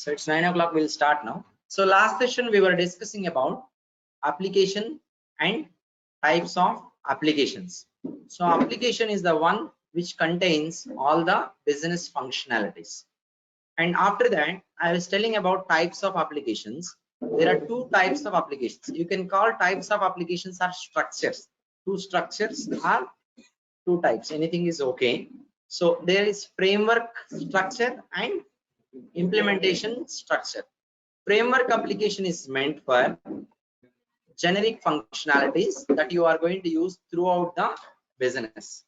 So it's 9 o'clock. We'll start now. So last session we were discussing about application and types of applications. So application is the one which contains all the business functionalities. And after that, I was telling about types of applications. There are two types of applications. You can call types of applications are structures. Two structures are two types. Anything is okay. So there is framework structure and implementation structure. Framework application is meant for generic functionalities that you are going to use throughout the business.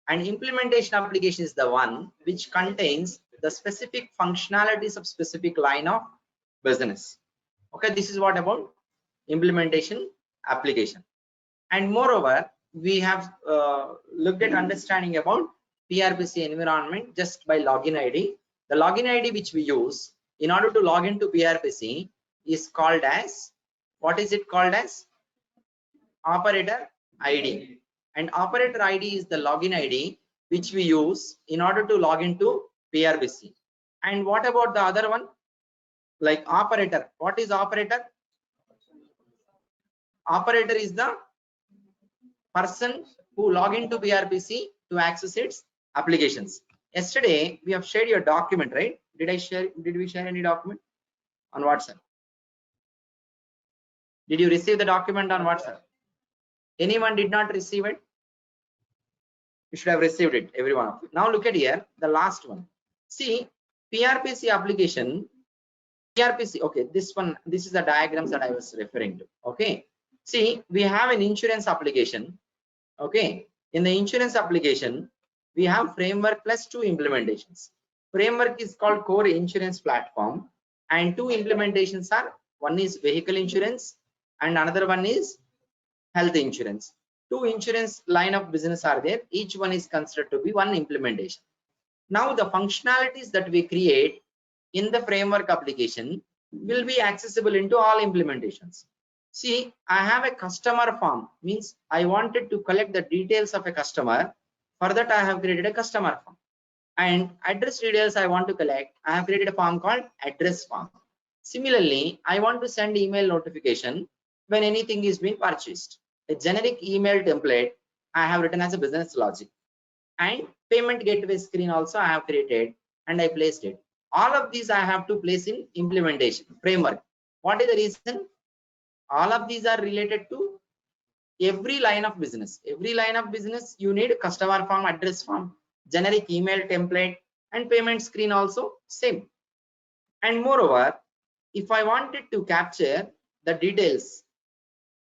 And implementation application is the one which contains the specific functionalities of specific line of business. Okay, this is what about implementation application. And moreover, we have looked at understanding about PRPC environment just by login ID. The login ID which we use in order to log into PRPC is called as, what is it called as? Operator ID. And operator ID is the login ID which we use in order to log into PRPC. And what about the other one? Like operator. What is operator? Operator is the person who log into PRPC to access its applications. Yesterday we have shared your document, right? Did we share any document on WhatsApp? Did you receive the document on WhatsApp? Anyone did not receive it? You should have received it, every one of you. Now look at here, the last one. See, PRPC application, PRPC, okay, this is the diagrams that I was referring to. Okay, see, we have an insurance application. Okay, in the insurance application, we have framework plus two implementations. Framework is called core insurance platform, and two implementations are, one is vehicle insurance and another one is health insurance. Two insurance line of business are there. Each one is considered to be one implementation. Now the functionalities that we create in the framework application will be accessible into all implementations. See, I have a customer form, means I wanted to collect the details of a customer. For that, I have created a customer form. And address details I want to collect, I have created a form called address form. Similarly, I want to send email notification when anything is being purchased. A generic email template I have written as a business logic. And payment gateway screen also I have created and I placed it. All of these I have to place in implementation framework. What is the reason? All of these are related to every line of business. Every line of business you need customer form, address form, generic email template, and payment screen also same. And moreover, if I wanted to capture the details,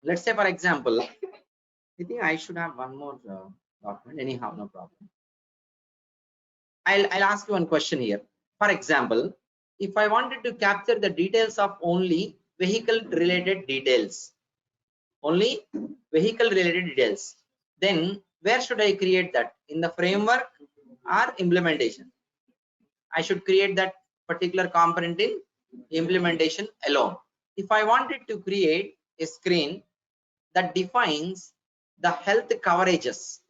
let's say for example, I think I should have one more document. Anyhow, no problem. I'll ask you one question here. For example, if I wanted to capture the details of only vehicle related details, then where should I create that? In the framework or implementation? I should create that particular component in implementation alone. If I wanted to create a screen that defines the health coverages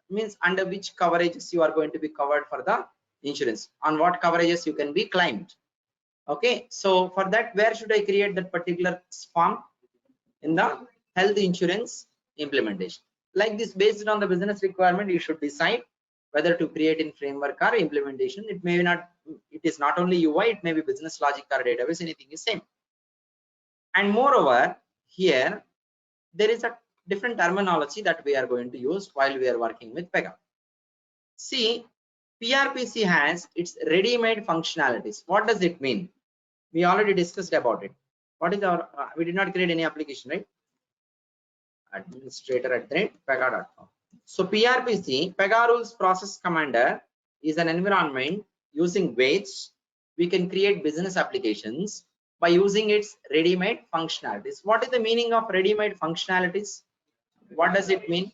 means under which coverages you are going to be covered for the insurance, on what coverages you can be claimed. Okay, so for that, where should I create that particular form? In the health insurance implementation. Like this, based on the business requirement, you should decide whether to create in framework or implementation. It may not, it is not only UI, it may be business logic or database, anything is same. And moreover, here there is a different terminology that we are going to use while we are working with PEGA. See, PRPC has its ready-made functionalities. What does it mean? We already discussed about it. What is our, we did not create any application, right? Administrator@pega.com. So PRPC, PEGA rules process commander, is an environment using which we can create business applications by using its ready-made functionalities. What is the meaning of ready-made functionalities? What does it mean?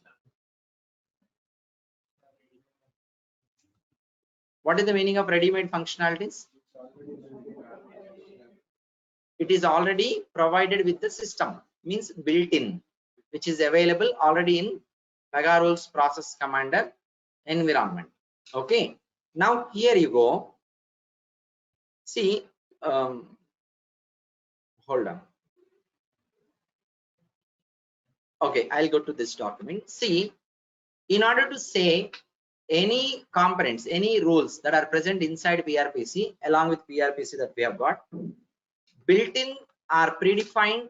What is the meaning of ready-made functionalities? It is already provided with the system, means built-in, which is available already in PEGA rules process commander environment. Okay, now here you go. See, hold on. Okay, I'll go to this document. See, in order to say any components, any rules that are present inside PRPC along with PRPC that we have got built-in or predefined,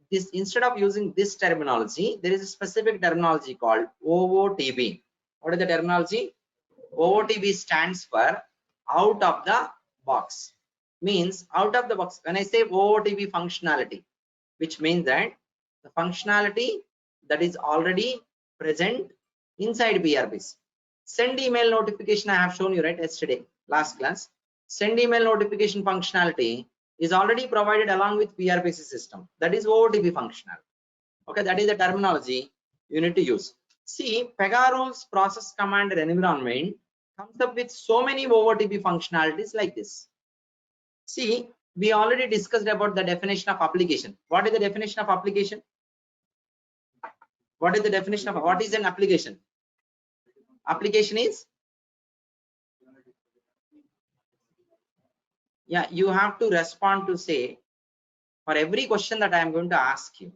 this instead of using this terminology, there is a specific terminology called OOTB. What is the terminology? OOTB stands for out of the box. Means out of the box. When I say OOTB functionality, which means that the functionality that is already present inside PRPC. Send email notification I have shown you right yesterday, last class. Send email notification functionality is already provided along with PRPC system. That is OOTB functionality. Okay, that is the terminology you need to use. See, PEGA rules process command environment comes up with so many OOTB functionalities like this. See, we already discussed about the definition of application. What is the definition of application? What is the definition of what is an application? Application is, yeah, you have to respond to say for every question that I am going to ask you.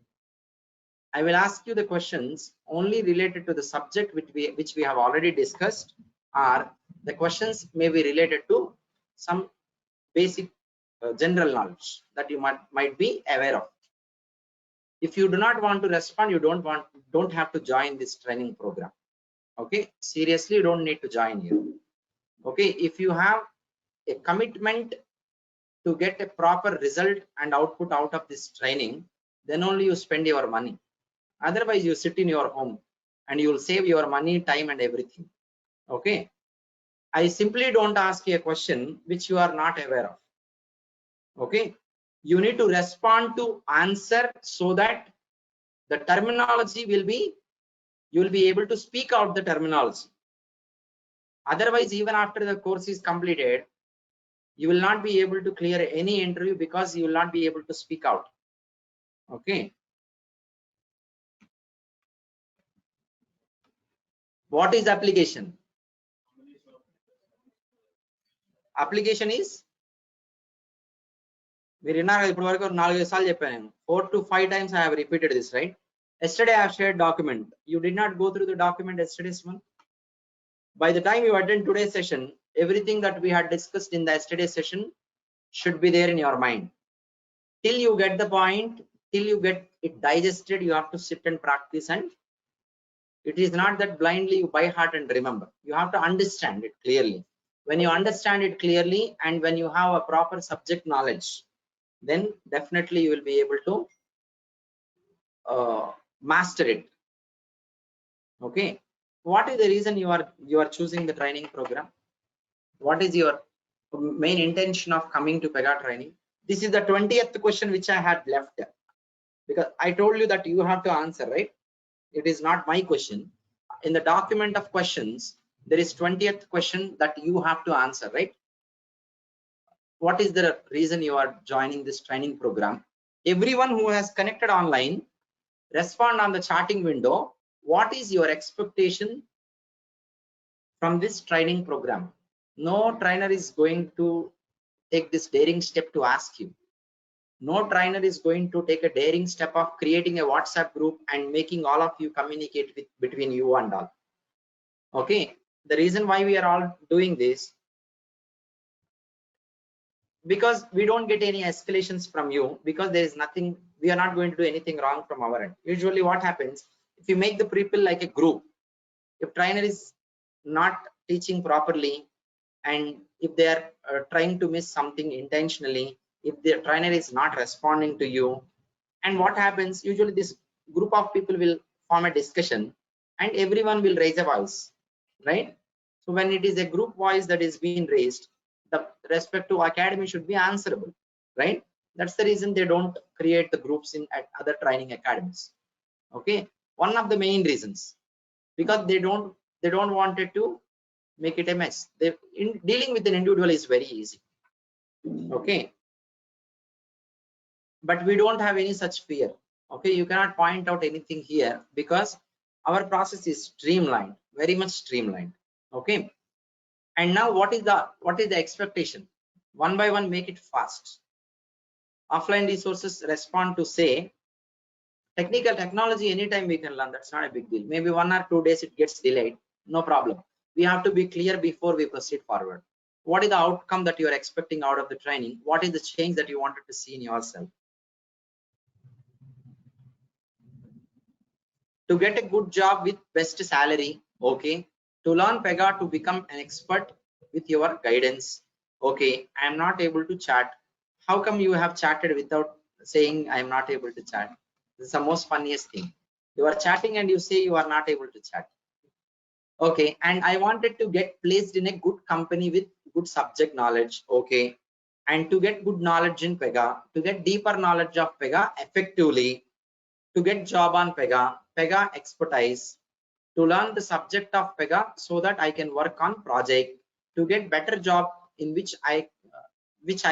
I will ask you the questions only related to the subject which we have already discussed, or the questions may be related to some basic general knowledge that you might be aware of. If you do not want to respond, you don't have to join this training program. Okay, seriously, you don't need to join here. Okay, if you have a commitment to get a proper result and output out of this training, then only you spend your money. Otherwise, you sit in your home and you will save your money, time, and everything. Okay, I simply don't ask you a question which you are not aware of. Okay, you need to respond to answer so that the terminology will be, you will be able to speak out the terminology. Otherwise, even after the course is completed, you will not be able to clear any interview because you will not be able to speak out. Okay. What is application? Application is, we 4 to 5 times I have repeated this, right? Yesterday I have shared document. You did not go through the document yesterday's one. By the time you attend today's session, everything that we had discussed in the yesterday's session should be there in your mind. Till you get the point, till you get it digested, you have to sit and practice, and it is not that blindly you by heart and remember. You have to understand it clearly. When you understand it clearly and when you have a proper subject knowledge, then definitely you will be able to master it. Okay, what is the reason you are choosing the training program? What is your main intention of coming to PEGA training? This is the 20th question which I had left, because I told you that you have to answer, right? It is not my question. In the document of questions, there is 20th question that you have to answer, right? What is the reason you are joining this training program? Everyone who has connected online, respond on the chatting window. What is your expectation from this training program? No trainer is going to take this daring step to ask you. No trainer is going to take a daring step of creating a WhatsApp group and making all of you communicate between you and all. Okay, the reason why we are all doing this, because we don't get any escalations from you, because there is nothing, we are not going to do anything wrong from our end. Usually what happens, if you make the people like a group, if trainer is not teaching properly, and if they are trying to miss something intentionally, if the trainer is not responding to you, and what happens, usually this group of people will form a discussion and everyone will raise a voice, right? So when it is a group voice that is being raised, the respective academy should be answerable, right? That's the reason they don't create the groups at other training academies. Okay, one of the main reasons, because they don't want it to make it a mess. Dealing with an individual is very easy. Okay, but we don't have any such fear. Okay, you cannot point out anything here because our process is streamlined, very much streamlined. Okay, and now what is the expectation? one by one, make it fast. Offline resources respond to say technical technology anytime we can learn, that's not a big deal. Maybe 1 or 2 days it gets delayed, no problem. We have to be clear before we proceed forward. What is the outcome that you are expecting out of the training? What is the change that you wanted to see in yourself? To get a good job with best salary, okay. To learn PEGA, to become an expert with your guidance, okay. I am not able to chat. How come you have chatted without saying I am not able to chat? This is the most funniest thing. You are chatting and you say you are not able to chat. Okay, and I wanted to get placed in a good company with good subject knowledge, okay, and to get good knowledge in PEGA, to get deeper knowledge of PEGA effectively, to get job on PEGA, PEGA expertise, to learn the subject of PEGA so that I can work on project, to get better job in which I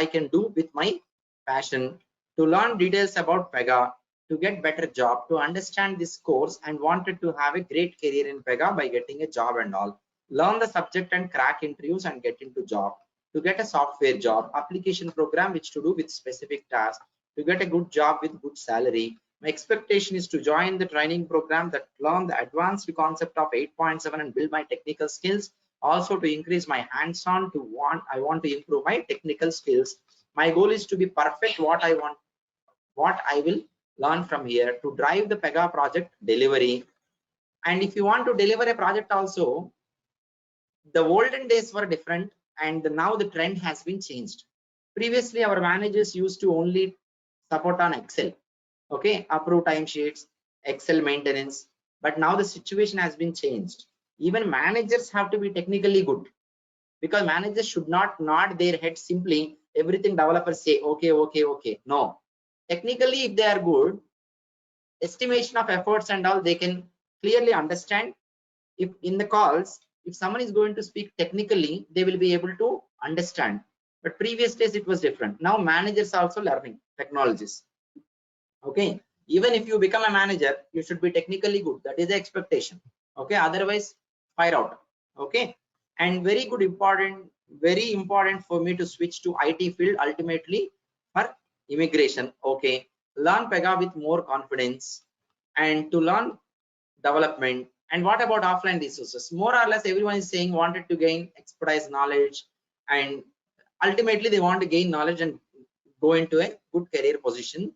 can do with my passion, to learn details about PEGA, to get better job, to understand this course and wanted to have a great career in PEGA by getting a job and all, learn the subject and crack interviews and get into job, to get a software job, application program which to do with specific tasks, to get a good job with good salary. My expectation is to join the training program that learn the advanced concept of 8.7 and build my technical skills, also to increase my hands-on. I want to improve my technical skills. My goal is to be perfect what I want, what I will learn from here, to drive the PEGA project delivery. And if you want to deliver a project also, the olden days were different and now the trend has been changed. Previously our managers used to only support on Excel, okay, approve timesheets, Excel maintenance, but now the situation has been changed. Even managers have to be technically good, because managers should not nod their head simply everything developers say okay, okay, okay. No, technically if they are good, estimation of efforts and all, they can clearly understand. If in the calls, if someone is going to speak technically, they will be able to understand. But previous days it was different. Now managers are also learning technologies, okay. Even if you become a manager, you should be technically good, that is the expectation, okay, otherwise fire out, okay. And very important for me to switch to IT field ultimately for immigration, okay. Learn PEGA with more confidence and to learn development. And what about offline resources? More or less everyone is saying wanted to gain expertise, knowledge, and ultimately they want to gain knowledge and go into a good career position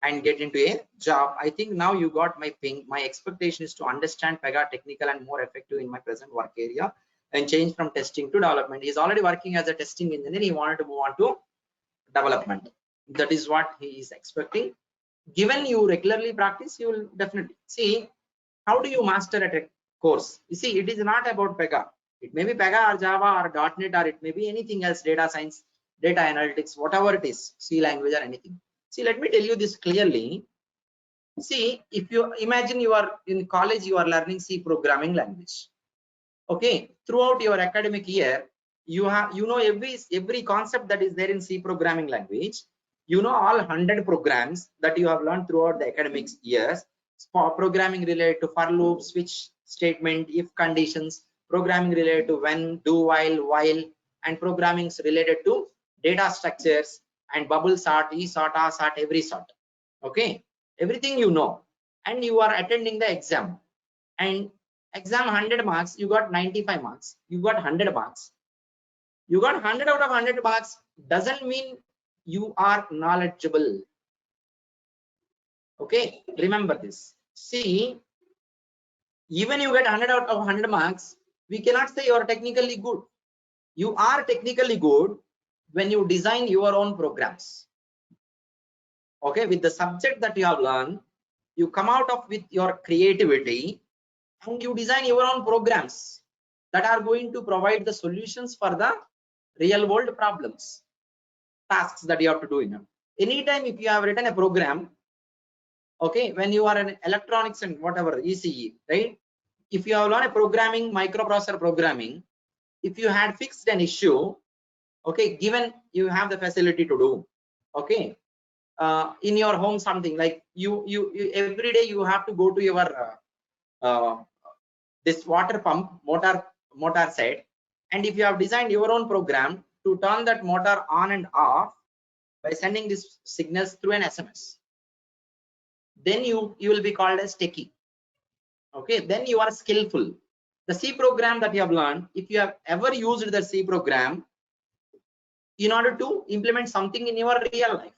and get into a job. I think now you got my ping. My expectation is to understand PEGA technical and more effective in my present work area and change from testing to development. He's already working as a testing engineer. He wanted to move on to development. That is what he is expecting. Given you regularly practice, you will definitely see. How do you master a course? You see, it is not about PEGA. It may be PEGA or Java or .NET, or it may be anything else, data science, data analytics, whatever it is, C language or anything. See, let me tell you this clearly. See, if you imagine you are in college, you are learning C programming language. Okay, throughout your academic year, you know every concept that is there in C programming language. You know all 100 programs that you have learned throughout the academic years. Programming related to for loop, switch statement, if conditions, programming related to when, do, while, and programming related to data structures and bubble sort, e sort, r sort, every sort. Okay, everything you know, and you are attending the exam, and exam 100 marks, you got 95 marks, you got 100 marks, you got 100 out of 100 marks, doesn't mean you are knowledgeable. Okay, remember this. See, even you get 100 out of 100 marks, we cannot say you are technically good. You are technically good when you design your own programs. Okay, with the subject that you have learned, you come out of with your creativity and you design your own programs that are going to provide the solutions for the real world problems, tasks that you have to do in them. Anytime if you have written a program, okay, when you are in electronics and whatever ECE, right, if you have learned a programming, microprocessor programming, if you had fixed an issue, okay, given you have the facility to do, okay, in your home, something like you every day you have to go to your this water pump motor set, and if you have designed your own program to turn that motor on and off by sending these signals through an SMS. Then you will be called as techie. Okay, then you are skillful. The C program that you have learned, if you have ever used the C program in order to implement something in your real life,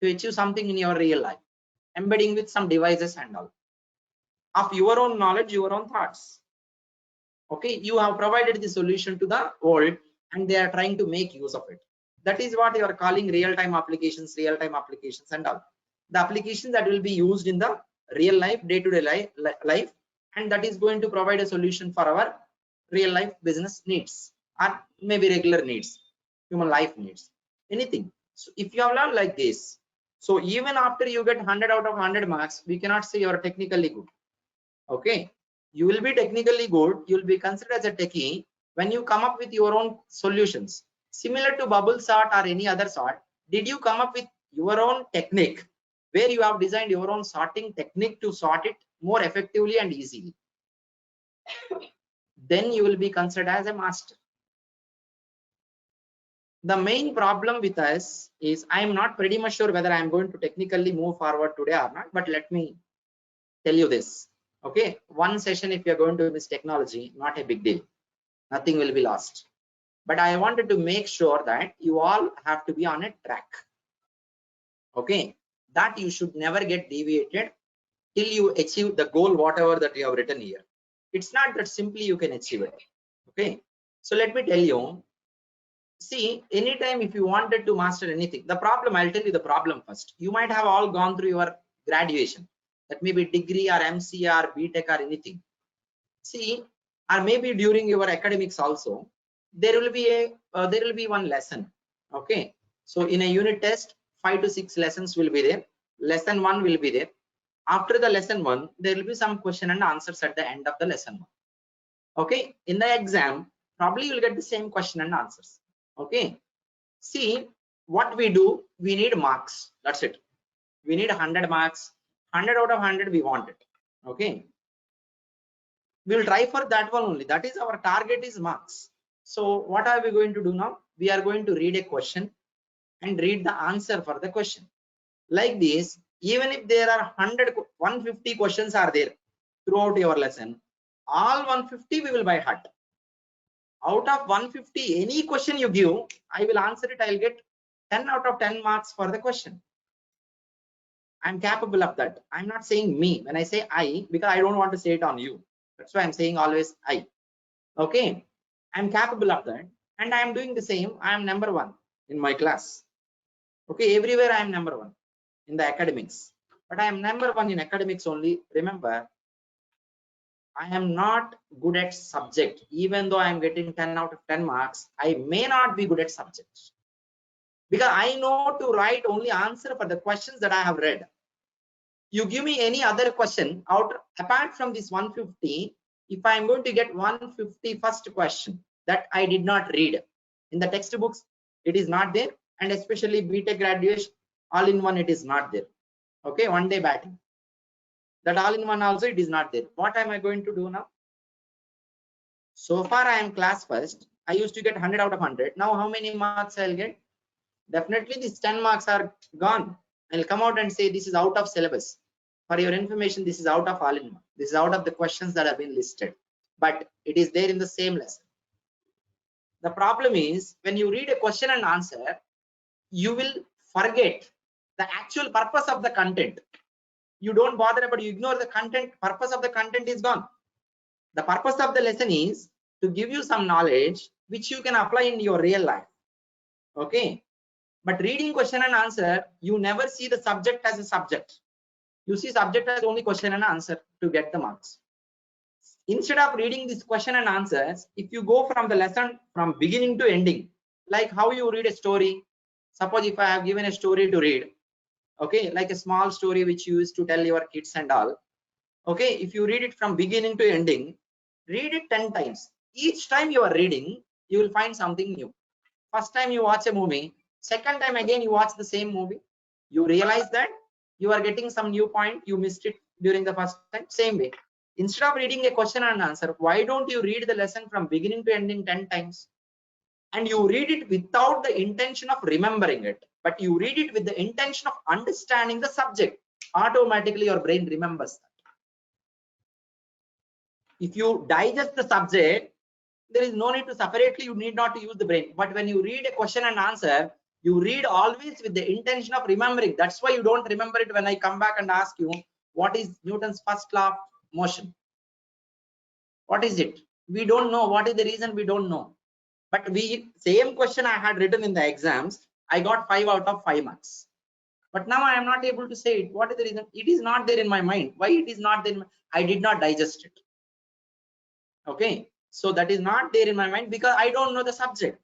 to achieve something in your real life, embedding with some devices and all, of your own knowledge, your own thoughts. Okay, you have provided the solution to the world and they are trying to make use of it. That is what you are calling real-time applications and all. The applications that will be used in the real life, day-to-day life, and that is going to provide a solution for our real life business needs or maybe regular needs, human life needs, anything. So if you have learned like this, so even after you get 100 out of 100 marks, we cannot say you are technically good. Okay, you will be technically good, you will be considered as a techie when you come up with your own solutions similar to bubble sort or any other sort. Did you come up with your own technique where you have designed your own sorting technique to sort it more effectively and easily? Then you will be considered as a master. The main problem with us is I am not pretty much sure whether I am going to technically move forward today or not, but let me tell you this. Okay, one session if you're going to miss technology, not a big deal, nothing will be lost. But I wanted to make sure that you all have to be on a track. Okay, that you should never get deviated till you achieve the goal, whatever that you have written here. It's not that simply you can achieve it. Okay, so let me tell you, see, anytime if you wanted to master anything, the problem, I'll tell you the problem first. You might have all gone through your graduation, that may be degree or MC or BTech or anything. See, or maybe during your academics also, there will be one lesson. Okay, so in a unit test, 5 to 6 lessons will be there. Lesson 1 will be there. After the lesson 1, there will be some question and answers at the end of the lesson 1. Okay, in the exam, probably you'll get the same question and answers. Okay, see, what we do, we need marks. That's it. We need 100 marks. 100 out of 100 we want it. Okay, we will try for that one only. That is our target, is marks. So what are we going to do now? We are going to read a question and read the answer for the question. Like this, even if there are 150 questions are there throughout your lesson, all 150 we will by heart. Out of 150, any question you give, I will answer it. I'll get 10 out of 10 marks for the question. I'm capable of that. I'm not saying me when I say I, because I don't want to say it on you. That's why I'm saying always I. Okay, I'm capable of that, and I'm doing the same. I am number 1 in my class. Okay, everywhere I am number 1 in the academics, but I am number 1 in academics only. Remember, I am not good at subject. Even though I am getting 10 out of 10 marks, I may not be good at subjects, because I know to write only answer for the questions that I have read. You give me any other question out apart from this 150, if I am going to get 150 first question that I did not read in the textbooks, it is not there, and especially BTech graduation, all in one, it is not there. Okay, one day batting, that all in one also it is not there. What am I going to do now? So far I am class first. I used to get 100 out of 100. Now how many marks I'll get? Definitely these 10 marks are gone. I'll come out and say this is out of syllabus. For your information, this is out of all in one. This is out of the questions that have been listed, but it is there in the same lesson. The problem is when you read a question and answer, you will forget the actual purpose of the content. You don't bother about, you ignore the content. Purpose of the content is gone. The purpose of the lesson is to give you some knowledge which you can apply in your real life. Okay, but reading question and answer, you never see the subject as a subject. You see subject as only question and answer to get the marks. Instead of reading this question and answers, if you go from the lesson from beginning to ending, like how you read a story. Suppose if I have given a story to read, okay, like a small story which you used to tell your kids and all. Okay, if you read it from beginning to ending, read it 10 times. Each time you are reading, you will find something new. First time you watch a movie, second time again you watch the same movie, you realize that you are getting some new point, you missed it during the first time. Same way, instead of reading a question and answer, why don't you read the lesson from beginning to ending 10 times? and you read it without the intention of remembering it, but you read it with the intention of understanding the subject, automatically your brain remembers that. If you digest the subject, there is no need to separately, you need not to use the brain. But when you read a question and answer, you read always with the intention of remembering. That's why you don't remember it when I come back and ask you, what is Newton's first law of motion? What is it? We don't know. What is the reason? We don't know. But same question I had written in the exams, I got 5 out of 5 marks. But now I am not able to say it. What is the reason? It is not there in my mind. Why it is not there? I did not digest it. Okay, so that is not there in my mind because I don't know the subject.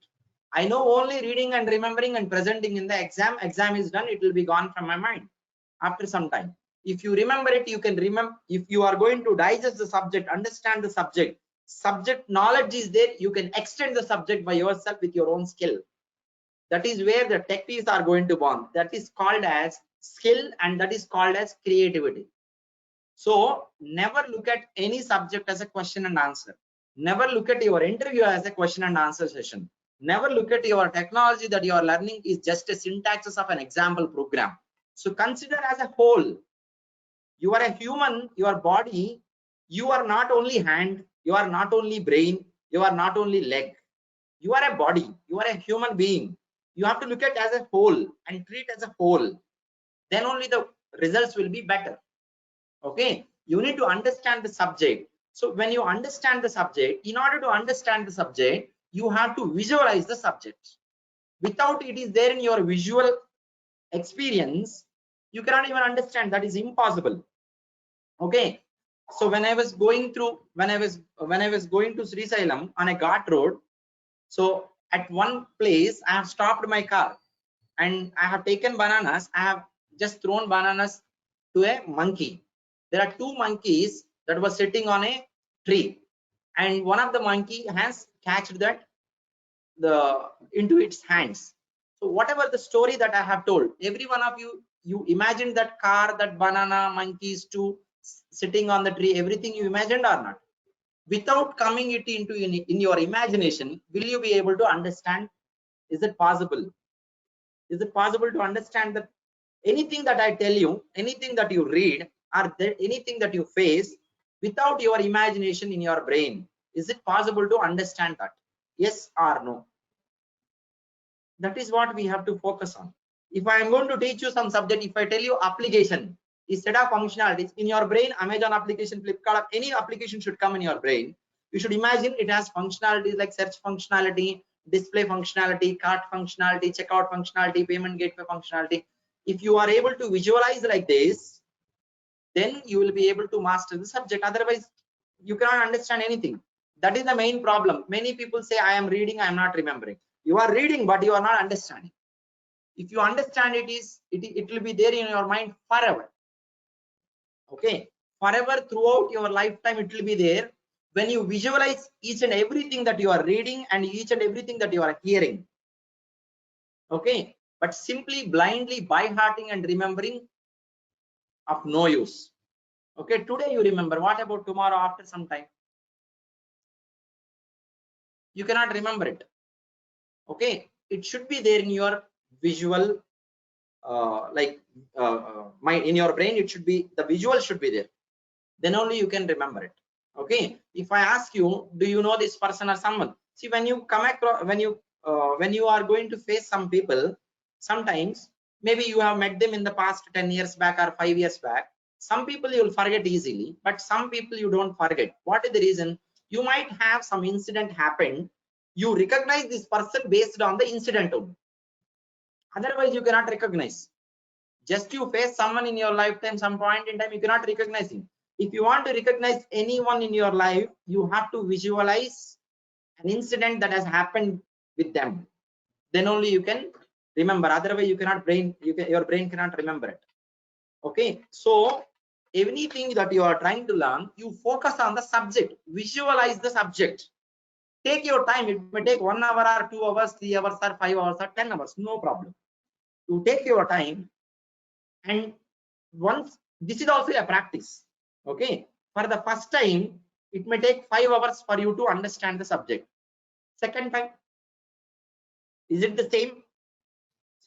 I know only reading and remembering and presenting in the exam. Exam is done, it will be gone from my mind after some time. If you remember it, you can remember. If you are going to digest the subject, understand the subject, subject knowledge is there, you can extend the subject by yourself with your own skill. That is where the techniques are going to born. That is called as skill, and that is called as creativity. So never look at any subject as a question and answer. Never look at your interview as a question and answer session. Never look at your technology that you are learning is just a syntaxes of an example program. So consider as a whole. You are a human, your body, you are not only hand, you are not only brain, you are not only leg. You are a body, you are a human being. You have to look at as a whole and treat as a whole. Then only the results will be better. Okay, you need to understand the subject. So when you understand the subject, in order to understand the subject, you have to visualize the subject. Without it is there in your visual experience, you cannot even understand. That is impossible. Okay, so when I was going to Sri Sailam on a Ghat road, so at one place I have stopped my car and I have taken bananas. I have just thrown bananas to a monkey. There are 2 monkeys that were sitting on a tree, and one of the monkey has catched that into its hands. So whatever the story that I have told, every one of you imagine that car, that banana, monkeys, 2 sitting on the tree, everything you imagined or not? Without coming it into in your imagination, will you be able to understand? Is it possible? Is it possible to understand that anything that I tell you, anything that you read, or anything that you face, without your imagination in your brain, is it possible to understand that? Yes or no? That is what we have to focus on. If I am going to teach you some subject, if I tell you application instead of functionalities in your brain, Amazon application, Flipkart, any application should come in your brain. You should imagine it has functionalities like search functionality, display functionality, cart functionality, checkout functionality, payment gateway functionality. If you are able to visualize like this, then you will be able to master the subject. Otherwise, you cannot understand anything. That is the main problem. Many people say, I am reading, I am not remembering. You are reading, but you are not understanding. If you understand it will be there in your mind forever. Okay, forever, throughout your lifetime, it will be there. When you visualize each and everything that you are reading and each and everything that you are hearing. Okay, but simply blindly by hearting and remembering, of no use. Okay, today you remember. What about tomorrow after some time? You cannot remember it. Okay, it should be there in your visual, in your brain. It should be, the visual should be there. Then only you can remember it. Okay, if I ask you, do you know this person or someone? See, when you come across, when you are going to face some people, sometimes maybe you have met them in the past 10 years back or 5 years back. Some people you will forget easily, but some people you don't forget. What is the reason? You might have some incident happen. You recognize this person based on the incident only. Otherwise, you cannot recognize. Just you face someone in your lifetime, some point in time, you cannot recognize him. If you want to recognize anyone in your life, you have to visualize an incident that has happened with them. Then only you can remember. Otherwise, you cannot your brain cannot remember it. Okay, so anything that you are trying to learn, you focus on the subject. Visualize the subject. Take your time. It may take 1 hour or 2 hours, 3 hours or 5 hours or 10 hours. No problem. You take your time, and once this is also a practice. Okay, for the first time it may take 5 hours for you to understand the subject. Second time Is it the same?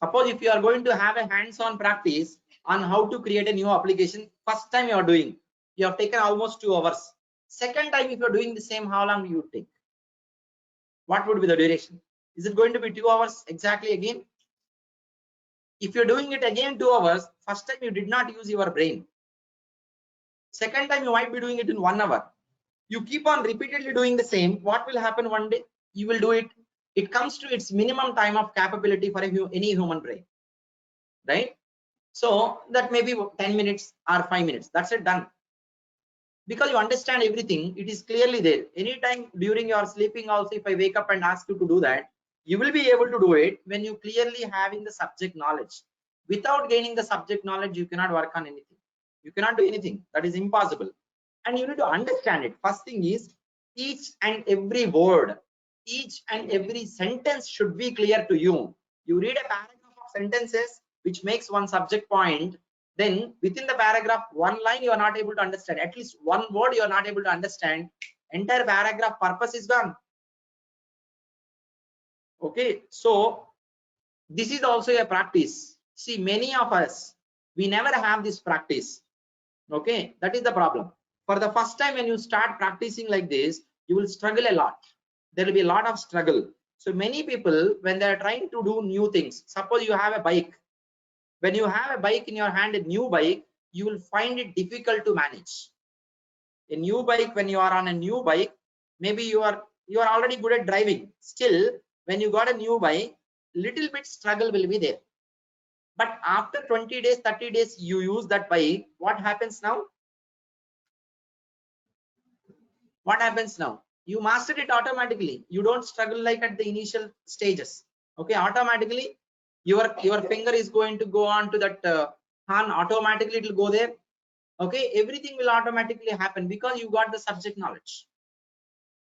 Suppose if you are going to have a hands-on practice on how to create a new application, first time you are doing, you have taken almost 2 hours. Second time, if you are doing the same, how long you would take? What would be the duration? Is it going to be 2 hours exactly again? If you're doing it again 2 hours, first time you did not use your brain. Second time you might be doing it in 1 hour. You keep on repeatedly doing the same. What will happen one day? You will do it. It comes to its minimum time of capability for any human brain, right? So that may be 10 minutes or 5 minutes. That's it, done. Because you understand everything, it is clearly there. Anytime during your sleeping also, if I wake up and ask you to do that, you will be able to do it when you clearly having the subject knowledge. Without gaining the subject knowledge, you cannot work on anything. You cannot do anything. That is impossible. And you need to understand it. First thing is, each and every word, each and every sentence should be clear to you. You read a paragraph of sentences which makes one subject point, then within the paragraph, one line you are not able to understand, at least one word you are not able to understand, entire paragraph purpose is gone. Okay, so this is also a practice. See, many of us, we never have this practice. Okay, that is the problem. For the first time when you start practicing like this, you will struggle a lot. There will be a lot of struggle. So many people, when they are trying to do new things, suppose you have a bike. When you have a bike in your hand, a new bike, you will find it difficult to manage. A new bike, when you are on a new bike, maybe you are already good at driving. Still, when you got a new bike, little bit struggle will be there. But after 20 days, 30 days, you use that bike, what happens now? What happens now? You mastered it automatically. You don't struggle like at the initial stages. Okay, automatically your finger is going to go on to that hand, automatically it will go there. Okay, everything will automatically happen because you got the subject knowledge.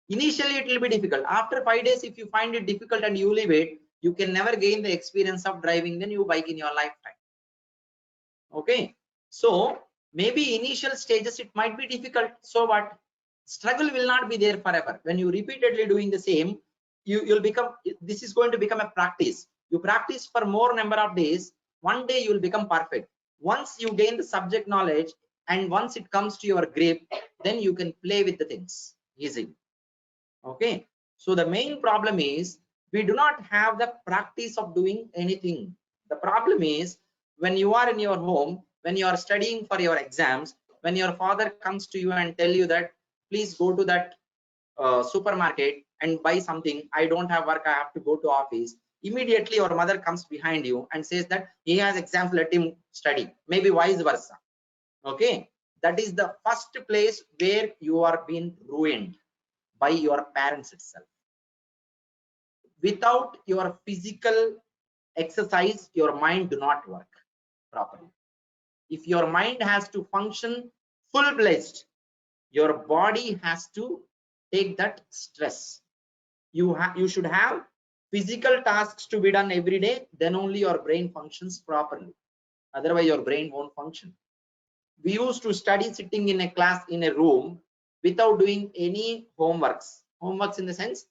Initially it will be difficult. After 5 days, if you find it difficult and you leave it, you can never gain the experience of driving the new bike in your lifetime. Okay, so maybe initial stages it might be difficult. So what? Struggle will not be there forever. When you repeatedly doing the same, you'll become, this is going to become a practice. You practice for more number of days, one day you will become perfect. Once you gain the subject knowledge and once it comes to your grip, then you can play with the things easily. Okay, so the main problem is we do not have the practice of doing anything. The problem is when you are in your home, when you are studying for your exams, when your father comes to you and tell you that please go to that supermarket and buy something, I don't have work, I have to go to office. Immediately your mother comes behind you and says that he has exams, let him study, maybe vice versa. Okay, that is the first place where you are being ruined by your parents itself. Without your physical exercise, your mind do not work properly. If your mind has to function full-fledged, your body has to take that stress. You should have physical tasks to be done every day, then only your brain functions properly. Otherwise your brain won't function. We used to study sitting in a class in a room without doing any homeworks in the sense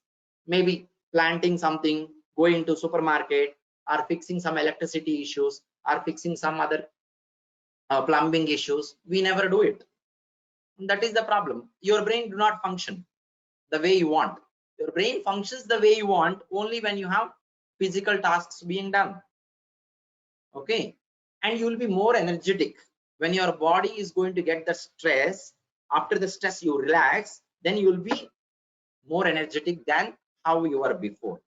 maybe planting something, going to supermarket, or fixing some electricity issues, or fixing some other plumbing issues. We never do it. That is the problem. Your brain do not function the way you want. Your brain functions the way you want only when you have physical tasks being done. Okay, and you will be more energetic when your body is going to get the stress. After the stress you relax, then you will be more energetic than how you were before.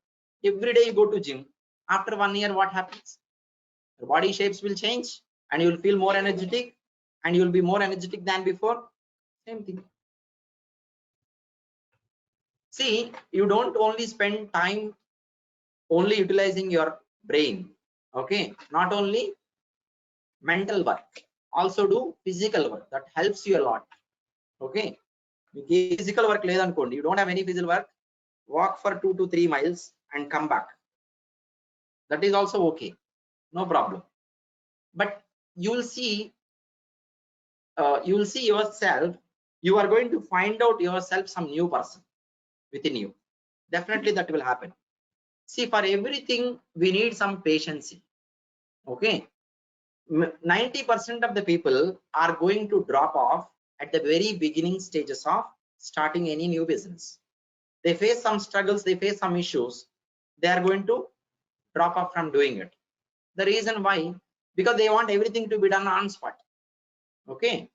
Every day you go to gym, after 1 year what happens? Your body shapes will change and you will feel more energetic, and you will be more energetic than before. Same thing. See, you don't only spend time only utilizing your brain. Okay, not only mental work, also do physical work. That helps you a lot. Okay, physical work ledanukondi, you don't have any physical work, walk for 2 to 3 miles and come back. That is also okay, no problem. But you will see yourself, you are going to find out yourself some new person within you. Definitely that will happen. See, for everything we need some patience. Okay, 90% of the people are going to drop off at the very beginning stages of starting any new business. They face some struggles, they face some issues, they are going to drop off from doing it. The reason why? Because they want everything to be done on spot. Okay,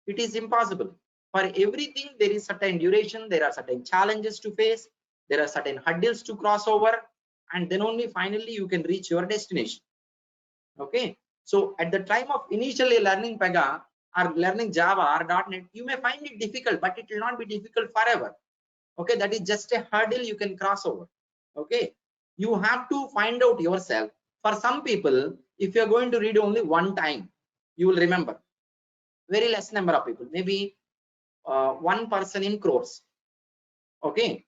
it is impossible. For everything there is certain duration, there are certain challenges to face, there are certain hurdles to cross over, and then only finally you can reach your destination. Okay, so at the time of initially learning PEGA or learning Java or .NET, you may find it difficult, but it will not be difficult forever. Okay, that is just a hurdle you can cross over. Okay, you have to find out yourself. For some people, if you are going to read only one time, you will remember. Very less number of people, maybe one person in crores. Okay,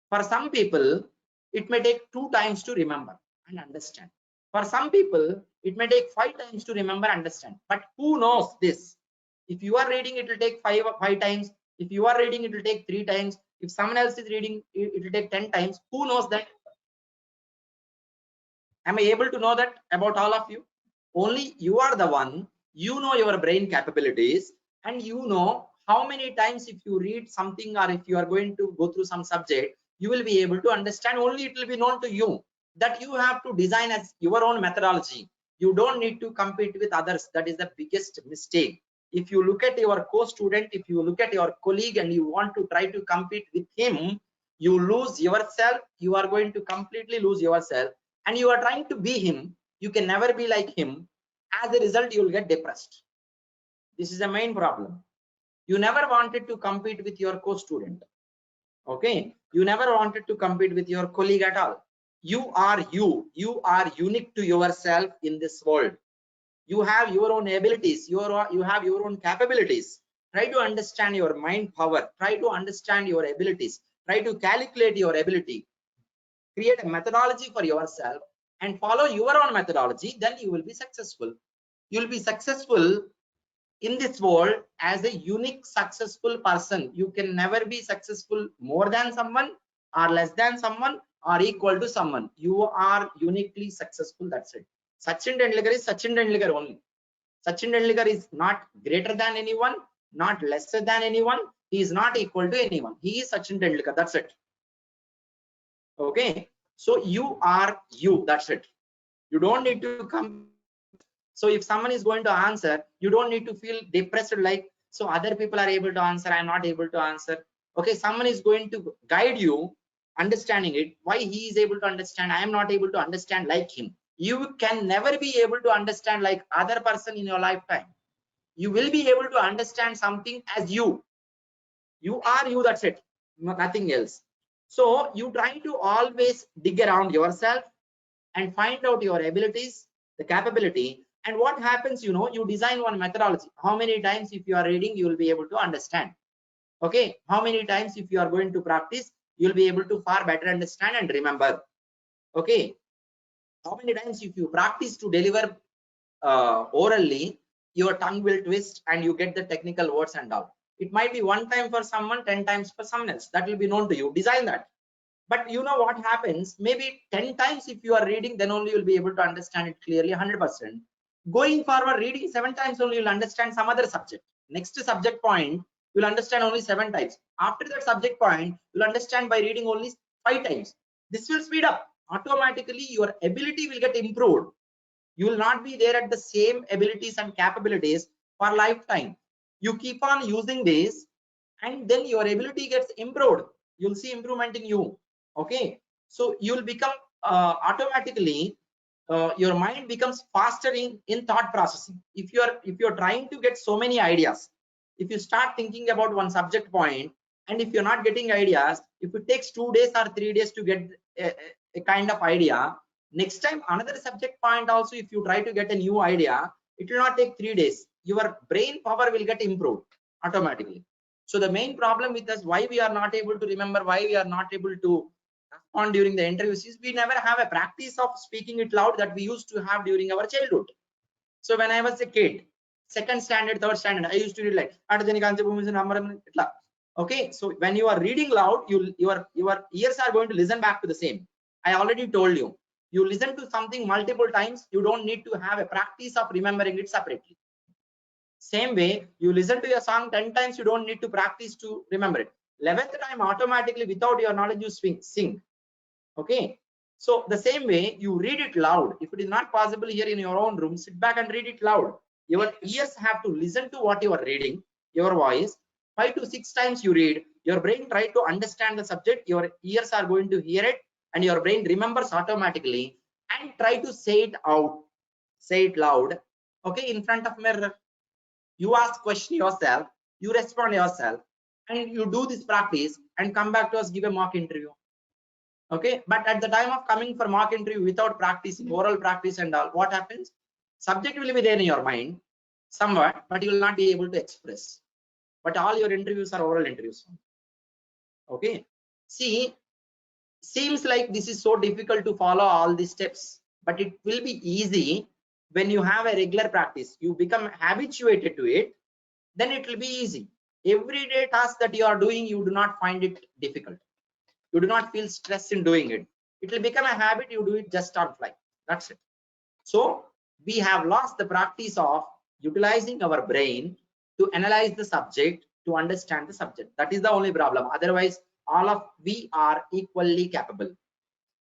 for some people it may take 2 times to remember and understand. For some people it may take 5 times to remember, understand. But who knows this? If you are reading, it will take 5 times. If you are reading, it will take 3 times. If someone else is reading, it will take 10 times. Who knows that? Am I able to know that about all of you? Only you are the one. You know your brain capabilities, and you know how many times if you read something or if you are going to go through some subject, you will be able to understand. Only it will be known to you. That you have to design as your own methodology. You don't need to compete with others. That is the biggest mistake. If you look at your co-student, if you look at your colleague and you want to try to compete with him, you lose yourself. You are going to completely lose yourself, and you are trying to be him. You can never be like him. As a result, you will get depressed. This is the main problem. You never wanted to compete with your co-student. Okay, you never wanted to compete with your colleague at all. You are you. You are unique to yourself in this world. You have your own abilities. You have your own capabilities. Try to understand your mind power. Try to understand your abilities. Try to calculate your ability. Create a methodology for yourself and follow your own methodology. Then you will be successful. You will be successful in this world as a unique successful person. You can never be successful more than someone or less than someone or equal to someone. You are uniquely successful. That's it. Sachin Tendulkar is Sachin Tendulkar only. Sachin Tendulkar is not greater than anyone, not lesser than anyone. He is not equal to anyone. He is Sachin Tendulkar. That's it. Okay, so you are you. That's it. You don't need to come. So if someone is going to answer, you don't need to feel depressed like, so other people are able to answer, I'm not able to answer. Okay, someone is going to guide you understanding it, why he is able to understand, I am not able to understand like him. You can never be able to understand like other person in your lifetime. You will be able to understand something as you. You are you, that's it, nothing else. So you try to always dig around yourself and find out your abilities, the capability. And what happens, you know, you design one methodology. How many times if you are reading, you will be able to understand. Okay, how many times if you are going to practice, you will be able to far better understand and remember. Okay, how many times if you practice to deliver orally, your tongue will twist and you get the technical words and all. It might be 1 time for someone, 10 times for someone else. That will be known to you. Design that. But you know what happens, maybe 10 times if you are reading, then only you'll be able to understand it clearly 100%. Going forward, reading 7 times only you'll understand some other subject. Next subject point, you'll understand only 7 times. After that subject point, you'll understand by reading only 5 times. This will speed up. Automatically, your ability will get improved. You will not be there at the same abilities and capabilities for lifetime. You keep on using this, and then your ability gets improved. You'll see improvement in you. Okay, so you'll become automatically your mind becomes faster in thought processing. If you're trying to get so many ideas, if you start thinking about one subject point, and if you're not getting ideas, if it takes 2 days or 3 days to get a kind of idea, next time another subject point also, if you try to get a new idea, it will not take 3 days. Your brain power will get improved automatically. So the main problem with us, why we are not able to remember, why we are not able to respond during the interviews, is we never have a practice of speaking it loud that we used to have during our childhood. So when I was a kid, 2nd standard, 3rd standard, I used to read like, okay, so when you are reading loud, your ears are going to listen back to the same. I already told you, you listen to something multiple times, you don't need to have a practice of remembering it separately. Same way, you listen to a song 10 times, you don't need to practice to remember it. 11th time, automatically, without your knowledge, you sing. Okay. So the same way, you read it loud. If it is not possible here in your own room, sit back and read it loud. Your ears have to listen to what you are reading, your voice. 5 to 6 times you read, your brain try to understand the subject, your ears are going to hear it, and your brain remembers automatically, and try to say it out, say it loud, okay, in front of mirror. You ask question yourself, you respond yourself, and you do this practice and come back to us, give a mock interview. Okay, but at the time of coming for mock interview without practicing, oral practice and all, what happens? Subject will be there in your mind somewhat, but you will not be able to express. But all your interviews are oral interviews. Okay, see, seems like this is so difficult to follow all these steps, but it will be easy when you have a regular practice. You become habituated to it, then it will be easy. Everyday task that you are doing, you do not find it difficult. You do not feel stress in doing it. It will become a habit. You do it just on fly. That's it. So we have lost the practice of utilizing our brain to analyze the subject, to understand the subject. That is the only problem. Otherwise, all of we are equally capable.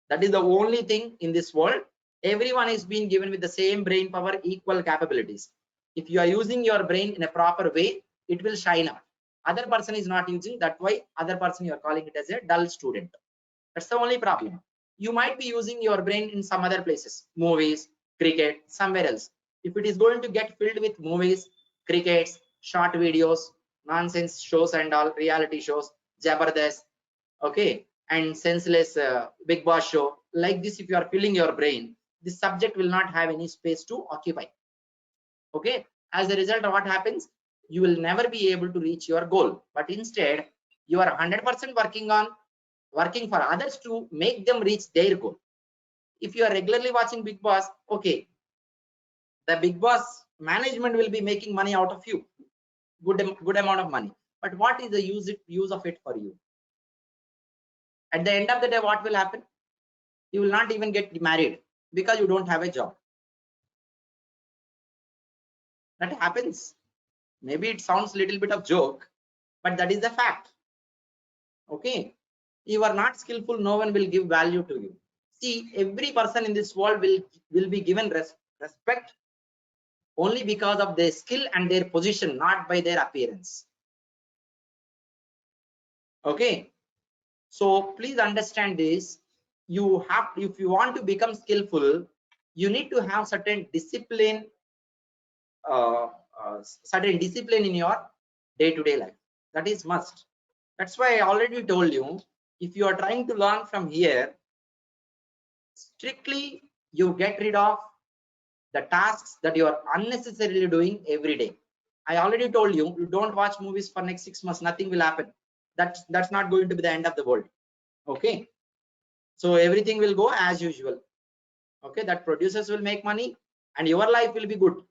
That is the only thing in this world. Everyone is being given with the same brain power, equal capabilities. If you are using your brain in a proper way, it will shine out. Other person is not using, that's why other person you are calling it as a dull student. That's the only problem. You might be using your brain in some other places, movies, cricket, somewhere else. If it is going to get filled with movies, crickets, short videos, nonsense shows and all, reality shows, Jabardast, okay, and senseless Big Boss show, like this, if you are filling your brain, this subject will not have any space to occupy. Okay, as a result, what happens? You will never be able to reach your goal, but instead you are 100% working for others to make them reach their goal. If you are regularly watching Big Boss, okay, the Big Boss management will be making money out of you, good amount of money, but what is the use of it for you? At the end of the day, what will happen? You will not even get married because you don't have a job. That happens. Maybe it sounds a little bit of joke, but that is the fact. Okay, you are not skillful, no one will give value to you. See, every person in this world will be given respect only because of their skill and their position, not by their appearance. Okay, so please understand this. You have, if you want to become skillful, you need to have certain discipline, in your day-to-day life. That is must. That's why I already told you, if you are trying to learn from here, strictly you get rid of the tasks that you are unnecessarily doing every day. I already told you, you don't watch movies for next 6 months, nothing will happen. That's not going to be the end of the world. Okay, so everything will go as usual. Okay, that producers will make money and your life will be good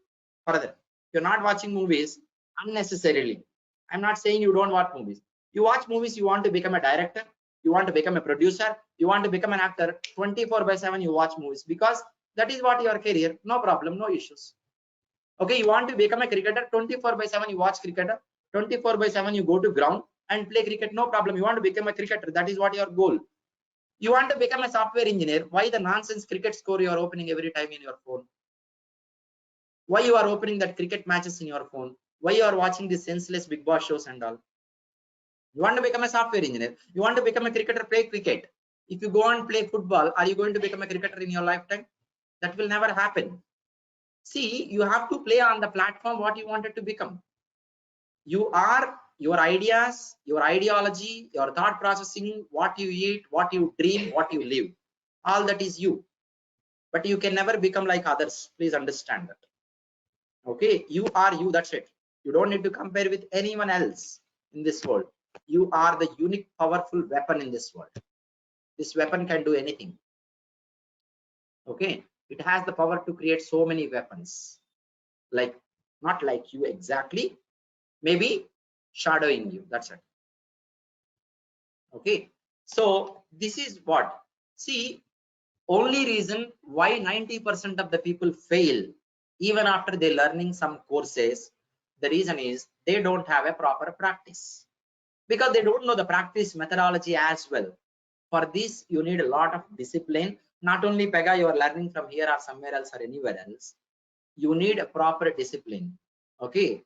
further. You're not watching movies unnecessarily. I'm not saying you don't watch movies. You watch movies, you want to become a director, you want to become a producer, you want to become an actor, 24/7 you watch movies because that is what your career, no problem, no issues. Okay, you want to become a cricketer, 24/7 you watch cricketer, 24/7 you go to ground and play cricket, no problem. You want to become a cricketer, that is what your goal. You want to become a software engineer, why the nonsense cricket score you are opening every time in your phone? Why you are opening that cricket matches in your phone? Why you are watching these senseless Big Boss shows and all? You want to become a software engineer, you want to become a cricketer, play cricket. If you go and play football, are you going to become a cricketer in your lifetime? That will never happen. See, you have to play on the platform what you wanted to become. You are your ideas, your ideology, your thought processing, what you eat, what you dream, what you live, all that is you. But you can never become like others. Please understand that. Okay, you are you, that's it. You don't need to compare with anyone else in this world. You are the unique powerful weapon in this world. This weapon can do anything. Okay, it has the power to create so many weapons, like not like you exactly, maybe shadowing you, that's it. Okay, so this is what, see, Only reason why 90% of the people fail even after they learning some courses, the reason is they don't have a proper practice, because they don't know the practice methodology as well. For this, you need a lot of discipline. Not only PEGA you are learning from here or somewhere else or anywhere else, you need a proper discipline. Okay,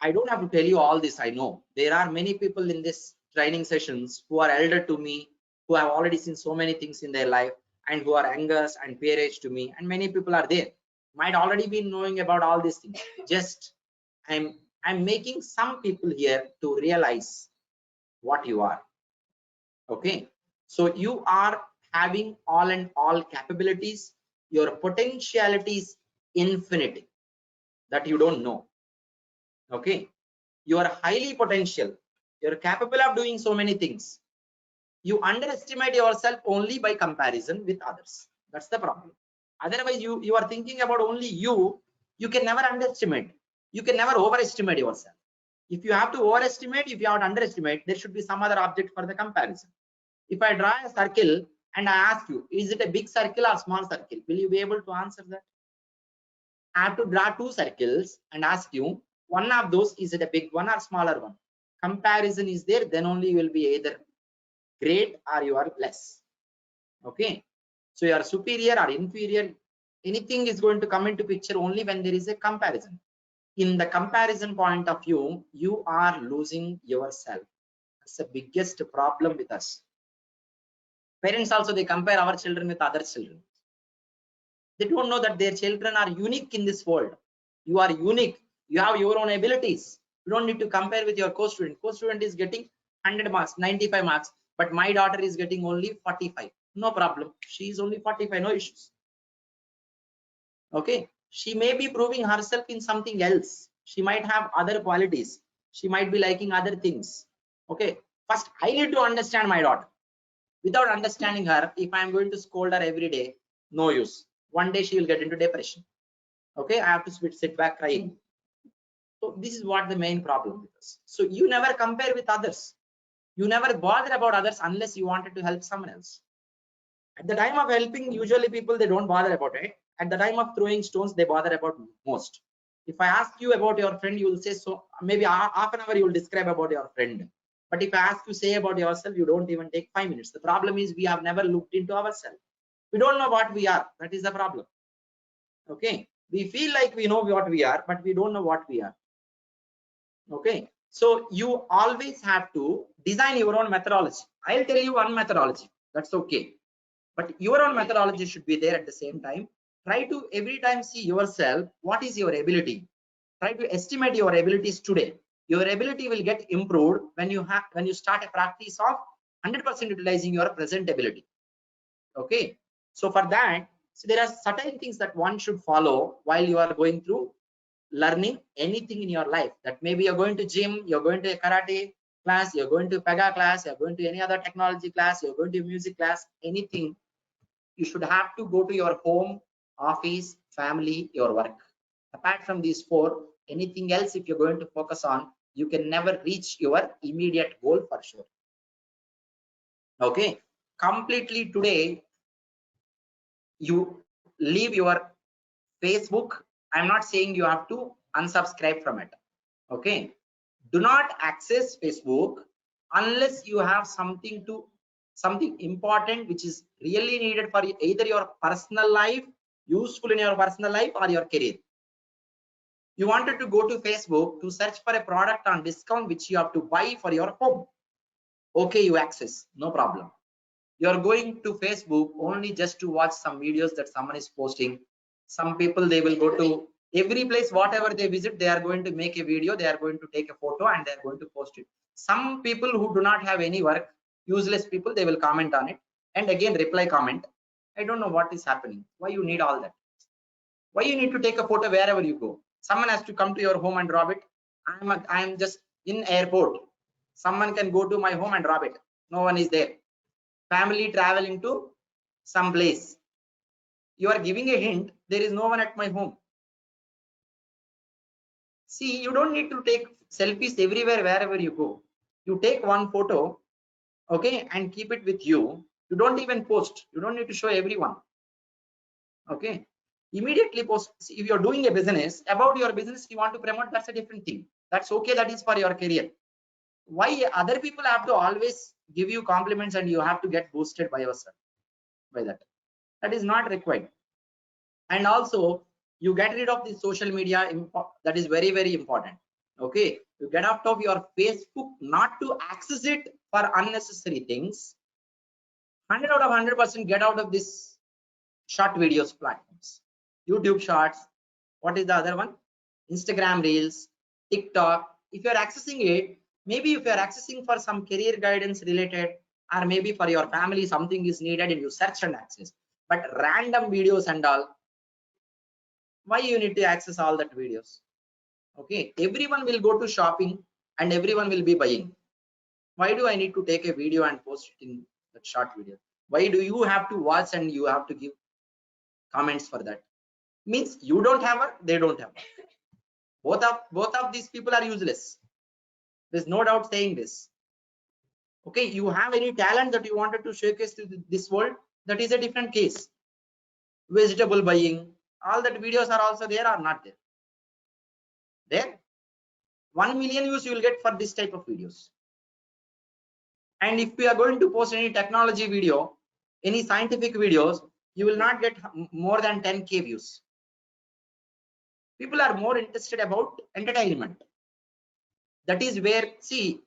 I don't have to tell you all this. I know there are many people in this training sessions who are elder to me, who have already seen so many things in their life, and who are younger and peer age to me, and many people are there might already be knowing about all these things. Just I'm making some people here to realize what you are. Okay, so you are having all and all capabilities. Your potentiality is infinite that you don't know. Okay, you are highly potential. You're capable of doing so many things. You underestimate yourself only by comparison with others. That's the problem. Otherwise, you are thinking about only you. You can never underestimate. You can never overestimate yourself. If you have to overestimate, if you have to underestimate, there should be some other object for the comparison. If I draw a circle and I ask you, is it a big circle or small circle? Will you be able to answer that? I have to draw two circles and ask you, one of those, is it a big one or smaller one? Comparison is there, then only you will be either great or you are less. Okay, so you are superior or inferior. Anything is going to come into picture only when there is a comparison. In the comparison point of view, you are losing yourself. That's the biggest problem with us. Parents also, they compare our children with other children. They don't know that their children are unique in this world. You are unique. You have your own abilities. You don't need to compare with your co-student. Co-student is getting 100 marks, 95 marks, but my daughter is getting only 45. No problem. She is only 45, no issues. Okay, she may be proving herself in something else. She might have other qualities. She might be liking other things. Okay, first I need to understand my daughter. Without understanding her, if I am going to scold her every day, no use. One day she will get into depression. Okay, I have to sit back crying. So this is what the main problem is. So you never compare with others. You never bother about others unless you wanted to help someone else. At the time of helping, usually people, they don't bother about it. At the time of throwing stones, they bother about most. If I ask you about your friend, you will say, so maybe half an hour you will describe about your friend. But if I ask you say about yourself, you don't even take 5 minutes. The problem is we have never looked into ourselves. We don't know what we are. That is the problem. Okay, we feel like we know what we are, but we don't know what we are. Okay, so you always have to design your own methodology. I'll tell you one methodology. That's okay. But your own methodology should be there at the same time. Try to every time see yourself, what is your ability? Try to estimate your abilities today. Your ability will get improved when you start a practice of 100% utilizing your present ability. Okay, so for that, so there are certain things that one should follow while you are going through learning anything in your life. That maybe you're going to gym, you're going to a karate class, you're going to PEGA class, you're going to any other technology class, you're going to music class, anything. You should have to go to your home, office, family, your work. Apart from these four, anything else if you're going to focus on, you can never reach your immediate goal for sure. Okay, completely today you leave your Facebook. I'm not saying you have to unsubscribe from it. Okay, do not access Facebook unless you have something important which is really needed for either your personal life, useful in your personal life, or your career. You wanted to go to Facebook to search for a product on discount which you have to buy for your home. Okay, you access, no problem. You're going to Facebook only just to watch some videos that someone is posting. Some people, they will go to every place, whatever they visit, they are going to make a video, they are going to take a photo, and they are going to post it. Some people who do not have any work, useless people, they will comment on it and again reply comment. I don't know what is happening. Why you need all that? Why you need to take a photo wherever you go? Someone has to come to your home and rob it. I am just in airport. Someone can go to my home and rob it. No one is there. Family traveling to some place. You are giving a hint, there is no one at my home. See, you don't need to take selfies everywhere, wherever you go. You take one photo, okay, and keep it with you. You don't even post. You don't need to show everyone. Okay. Immediately post. See, if you're doing a business, about your business you want to promote, that's a different thing. That's okay. That is for your career. Why other people have to always give you compliments and you have to get boosted by yourself? By that. That is not required. And also you get rid of the social media. That is very, very important. Okay. You get out of your Facebook, not to access it for unnecessary things. 100 out of 100% get out of this short videos platforms. YouTube shorts. What is the other one? Instagram reels, TikTok. If you are accessing it, maybe if you are accessing for some career guidance related, or maybe for your family something is needed and you search and access. But random videos and all, why you need to access all that videos? Okay, everyone will go to shopping and everyone will be buying. Why do I need to take a video and post it in that short video? Why do you have to watch and you have to give comments for that? Means you don't have her, they don't have her. Both of these people are useless. There's no doubt saying this. Okay, you have any talent that you wanted to showcase to this world, that is a different case. Vegetable buying, all that videos are also there or not there? There. 1 million views you will get for this type of videos. And if we are going to post any technology video, any scientific videos, you will not get more than 10K views. People are more interested about entertainment. That is where, see,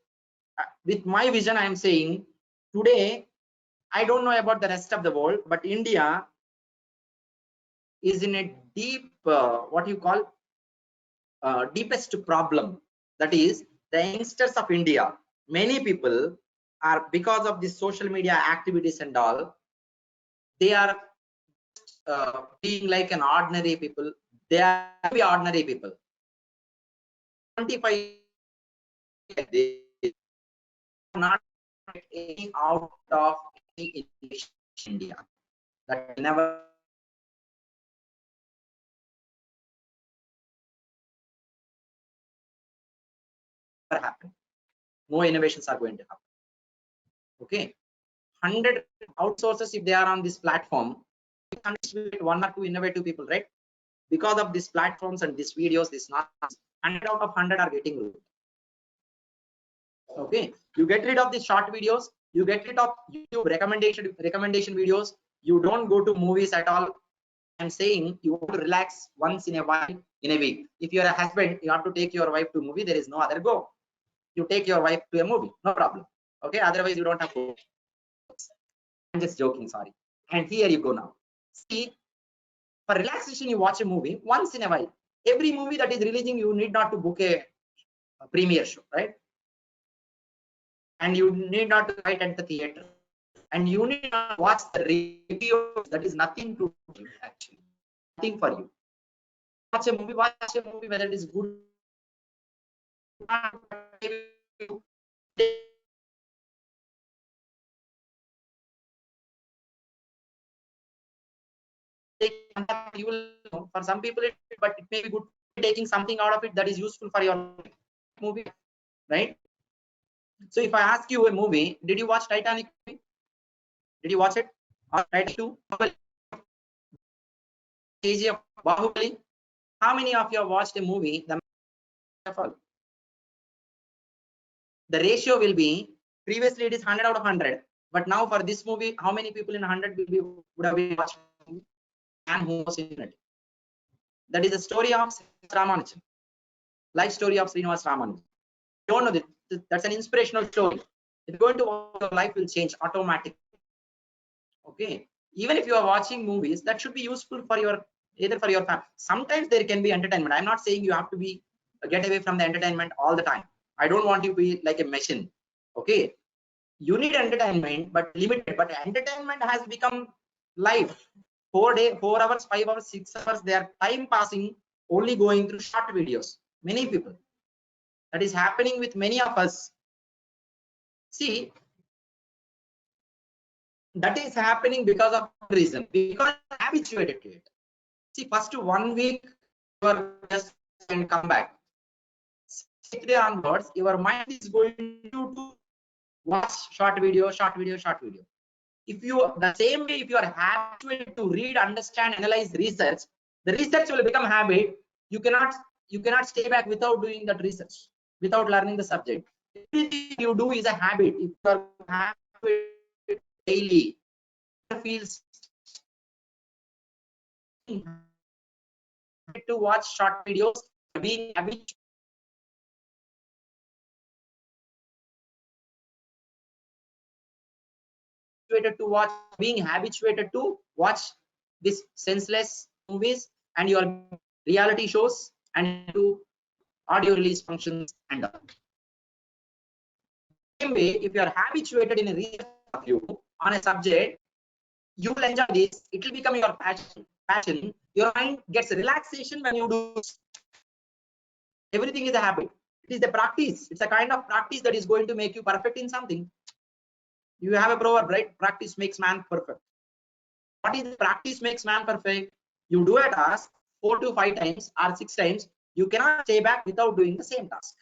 with my vision, I am saying today, I don't know about the rest of the world, but India is in a deep, what you call, deepest problem. That is, the youngsters of India, many people are, because of the social media activities and all, they are being like an ordinary people. They are be ordinary people. 25, they are not any out of any India. That never happen. No innovations are going to happen. Okay, 100 outsources if they are on this platform, one or two innovative people, right? Because of these platforms and these videos, this not 100 out of 100 are getting ruined. Okay, you get rid of the short videos, you get rid of YouTube recommendation videos. You don't go to movies at all. I'm saying you want to relax once in a while in a week. If you're a husband, you have to take your wife to a movie. There is no other go. You take your wife to a movie, no problem. Okay, otherwise you don't have to. I'm just joking, sorry. And here you go now. See, for relaxation, you watch a movie once in a while. Every movie that is releasing, you need not to book a premiere show, right? And you need not to write at the theater. And you need not watch the reviews. That is nothing to do, actually. Nothing for you. Watch a movie whether it is good. You will know, for some people but it may be good taking something out of it that is useful for your movie, right? So if I ask you a movie, did you watch Titanic? Did you watch it? Or Titanic 2? KGF, Bahubali? How many of you have watched a movie? The ratio will be, previously it is 100 out of 100, but now for this movie, how many people in 100 would have been watched? And who was in it? That is the story of Ramanujan, life story of Srinivas Ramanujan. You don't know that that's an inspirational story. It's going to, your life will change automatically. Okay, even if you are watching movies, that should be useful for your, either for your family. Sometimes there can be entertainment. I'm not saying you have to be get away from the entertainment all the time. I don't want you to be like a machine. Okay, you need entertainment, but limited. But entertainment has become life. 4 hours, 5 hours, 6 hours, they are time passing only going through short videos. Many people, that is happening with many of us. See, that is happening because of reason, because habituated to it. See, first 1 week you are just and come back. 6th day onwards, your mind is going to watch short video. If you, the same way, if you are habituated to read, understand, analyze, research, the research will become habit. You cannot stay back without doing that research, without learning the subject. Everything you do is a habit. If you are habit daily, feels to watch short videos, being habituated being habituated to watch this senseless movies and your reality shows and to audio release functions and all. Same way, if you are habituated in a research of you on a subject, you will enjoy this. It will become your passion. Your mind gets relaxation when you do. Everything is a habit. It is the practice. It's a kind of practice that is going to make you perfect in something. You have a proverb, right? Practice makes man perfect. What is practice makes man perfect? You do a task 4 to 5 times or 6 times. You cannot stay back without doing the same task.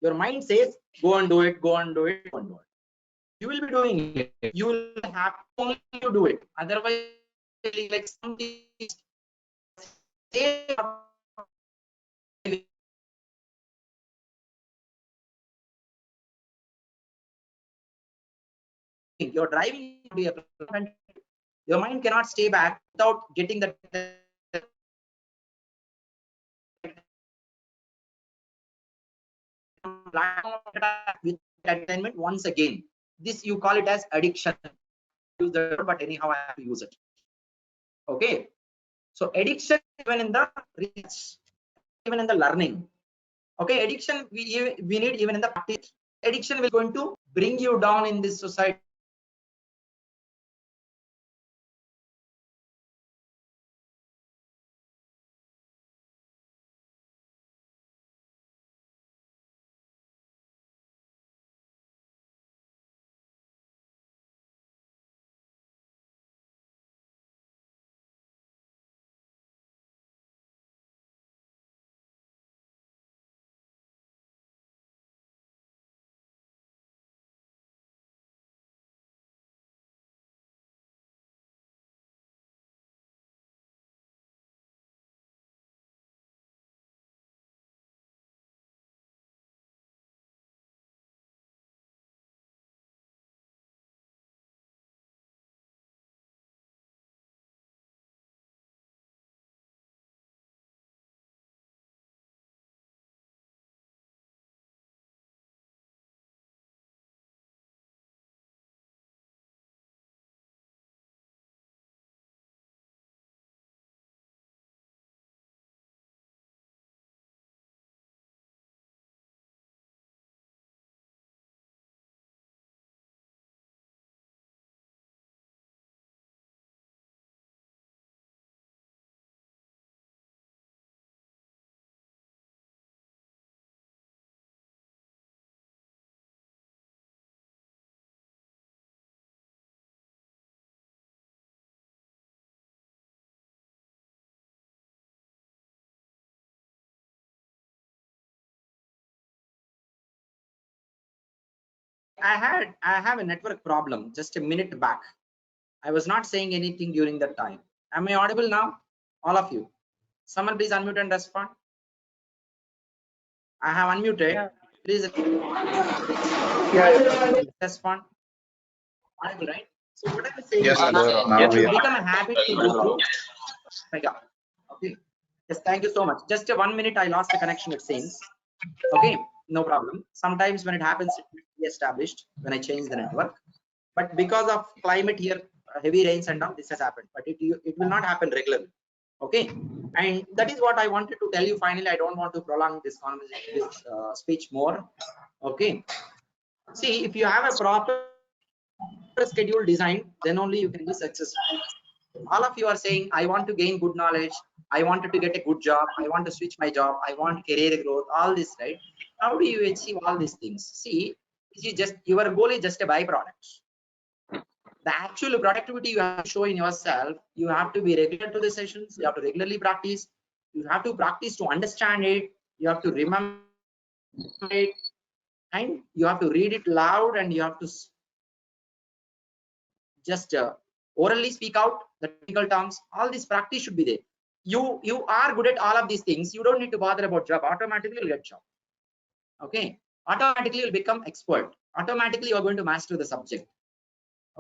Your mind says, go and do it, go and do it, go and do it. You will be doing it. You will have to only do it. Otherwise, like something you're driving, your mind cannot stay back without getting the with entertainment once again. This you call it as addiction. Use the word, but anyhow I have to use it. Okay, so addiction even in the research, even in the learning. Okay, addiction we need even in the practice. Addiction will going to bring you down in this society. I have a network problem just a minute back. I was not saying anything during that time. Am I audible now? All of you. Someone please unmute and respond. I have unmuted. Yeah. Please respond. Audible, right? So what I was saying is, it should become a habit to go through PEGA. Okay. Yes, thank you so much. Just 1 minute, I lost the connection, it seems. Okay, no problem. Sometimes when it happens, it will be established when I change the network. But because of climate here, heavy rains and all, this has happened. But it will not happen regularly. Okay, and that is what I wanted to tell you. Finally, I don't want to prolong this conversation, this speech more. Okay, see, if you have a proper schedule design, then only you can be successful. All of you are saying, I want to gain good knowledge, I wanted to get a good job, I want to switch my job, I want career growth, all this, right? How do you achieve all these things? See, you just, your goal is just a byproduct. The actual productivity you have to show in yourself, you have to be regular to the sessions, you have to regularly practice, you have to practice to understand it, you have to remember it, and you have to read it loud, and you have to just orally speak out the technical terms. All this practice should be there. You are good at all of these things. You don't need to bother about job. Automatically you'll get job. Okay, automatically you'll become expert. Automatically you're going to master the subject.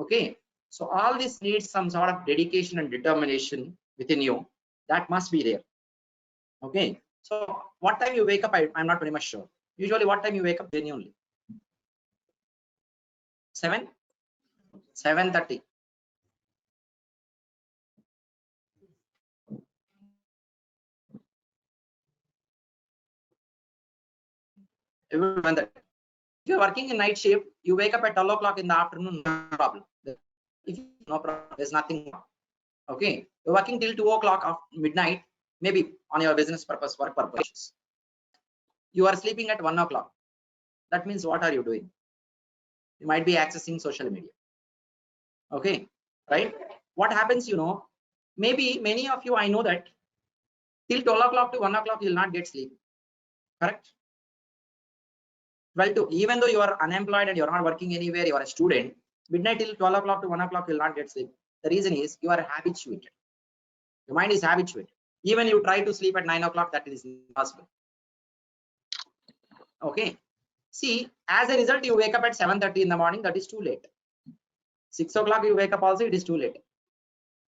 Okay, so all this needs some sort of dedication and determination within you. That must be there. Okay, so what time you wake up, I'm not very much sure. Usually what time you wake up genuinely? 7:30. If you're working in night shift, you wake up at 12 o'clock in the afternoon, no problem. If no problem, there's nothing wrong. Okay, you're working till 2 o'clock of midnight, maybe on your business purpose, work purposes. You are sleeping at 1 o'clock. That means what are you doing? You might be accessing social media. Okay, right? What happens, you know, maybe many of you, I know that till 12 o'clock to 1 o'clock, you will not get sleep. Correct? 12 to, even though you are unemployed and you're not working anywhere, you are a student, midnight till 12 o'clock to 1 o'clock, you will not get sleep. The reason is you are habituated. Your mind is habituated. Even you try to sleep at 9 o'clock, that is impossible. Okay. See, as a result, you wake up at 7:30 in the morning, that is too late. 6 o'clock you wake up also, it is too late.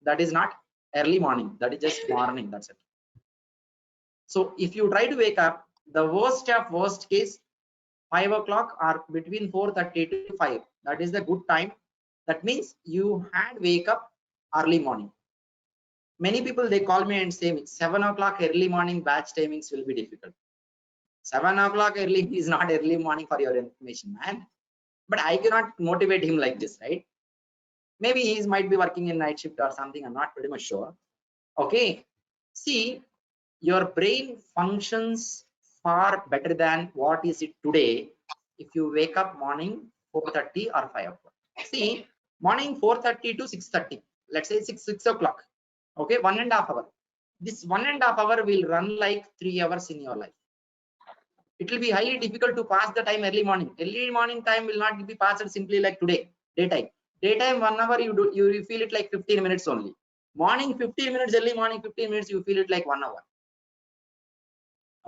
That is not early morning, that is just morning, that's it. So if you try to wake up, the worst of worst case, 5 o'clock or between 4:30 to 5, that is the good time. That means you had wake up early morning. Many people, they call me and say 7 o'clock early morning batch timings will be difficult. 7 o'clock early is not early morning for your information, man. But I cannot motivate him like this, right? Maybe he might be working in night shift or something, I'm not pretty much sure. Okay, see, your brain functions far better than what is it today if you wake up morning 4:30 or 5 o'clock. See, morning 4:30 to 6:30, let's say 6 o'clock. Okay, 1.5 hours. This 1.5 hours will run like 3 hours in your life. It will be highly difficult to pass the time early morning. Early morning time will not be passed simply like today, daytime. Daytime 1 hour you feel it like 15 minutes only. Morning 15 minutes, early morning 15 minutes, you feel it like 1 hour.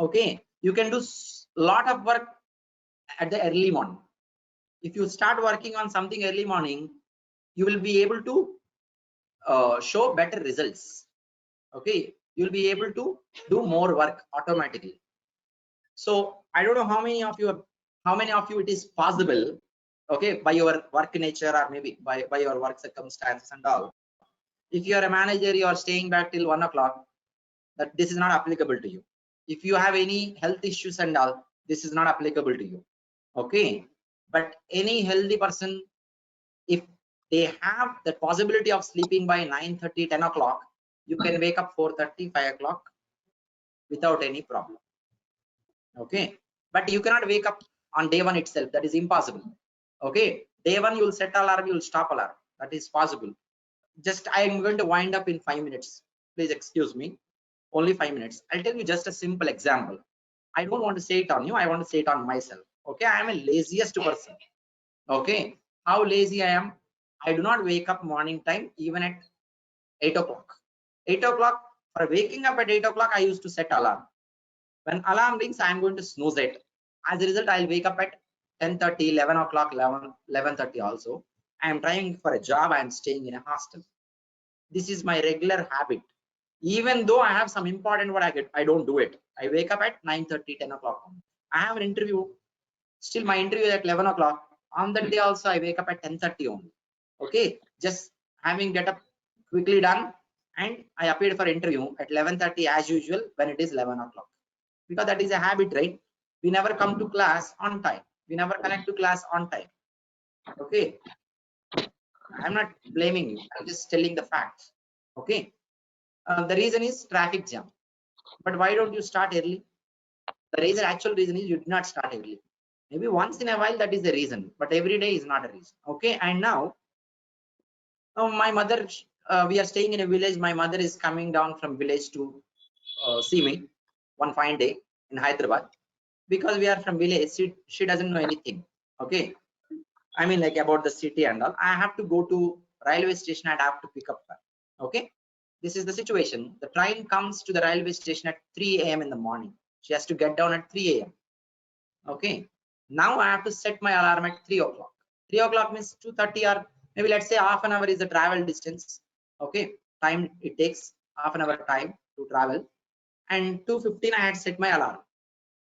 Okay, you can do a lot of work at the early morning. If you start working on something early morning, you will be able to show better results. Okay, you'll be able to do more work automatically. So I don't know how many of you it is possible, okay, by your work nature or maybe by your work circumstances and all. If you are a manager, you are staying back till 1 o'clock, that this is not applicable to you. If you have any health issues and all, this is not applicable to you. Okay, but any healthy person, if they have the possibility of sleeping by 9:30, 10 o'clock, you can wake up 4:30, 5 o'clock without any problem. Okay, but you cannot wake up on day one itself, that is impossible. Okay, day one you will set alarm, you will stop alarm, that is possible. Just I am going to wind up in 5 minutes, please excuse me, only 5 minutes. I'll tell you just a simple example. I don't want to say it on you, I want to say it on myself. Okay, I am a laziest person. Okay, how lazy I am, I do not wake up morning time even at 8 o'clock. 8 o'clock, for waking up at 8 o'clock I used to set alarm. When alarm rings, I am going to snooze it. As a result, I'll wake up at 10:30, 11 o'clock, 11:30 also. I am trying for a job, I am staying in a hostel. This is my regular habit. Even though I have some important work, I don't do it. I wake up at 9:30, 10 o'clock. I have an interview. Still my interview is at 11 o'clock. On that day also, I wake up at 10:30 only. Okay, just having get up quickly done, and I appeared for interview at 11:30 as usual when it is 11 o'clock. Because that is a habit, right? We never come to class on time, we never connect to class on time. Okay, I'm not blaming you, I'm just telling the facts. Okay, the reason is traffic jam. But why don't you start early? The reason, actual reason is you did not start early. Maybe once in a while, that is the reason, but every day is not a reason. Okay, and now my mother, we are staying in a village, my mother is coming down from village to see me one fine day in Hyderabad. Because we are from village, she doesn't know anything. Okay, I mean like about the city and all. I have to go to railway station and I have to pick up her. Okay, this is the situation. The train comes to the railway station at 3 AM in the morning. She has to get down at 3 AM. Okay, now I have to set my alarm at 3 o'clock. 3 o'clock means 2:30, or maybe let's say half an hour is the travel distance. Okay, time it takes half an hour time to travel, and 2:15 I had set my alarm.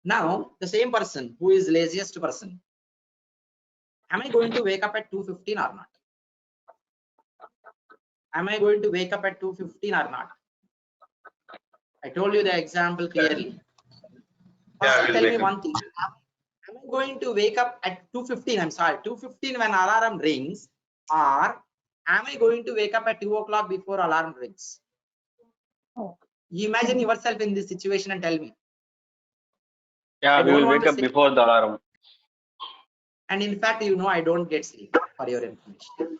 Now the same person who is laziest person, am I going to wake up at 2:15 or not? Am I going to wake up at 2:15 or not? I told you the example clearly. First, tell me one thing. Am I going to wake up at 2:15? I'm sorry, 2:15 when alarm rings, or am I going to wake up at 2 o'clock before alarm rings? You imagine yourself in this situation and tell me. Yeah, we will wake up before the alarm. And in fact, you know, I don't get sleep, for your information.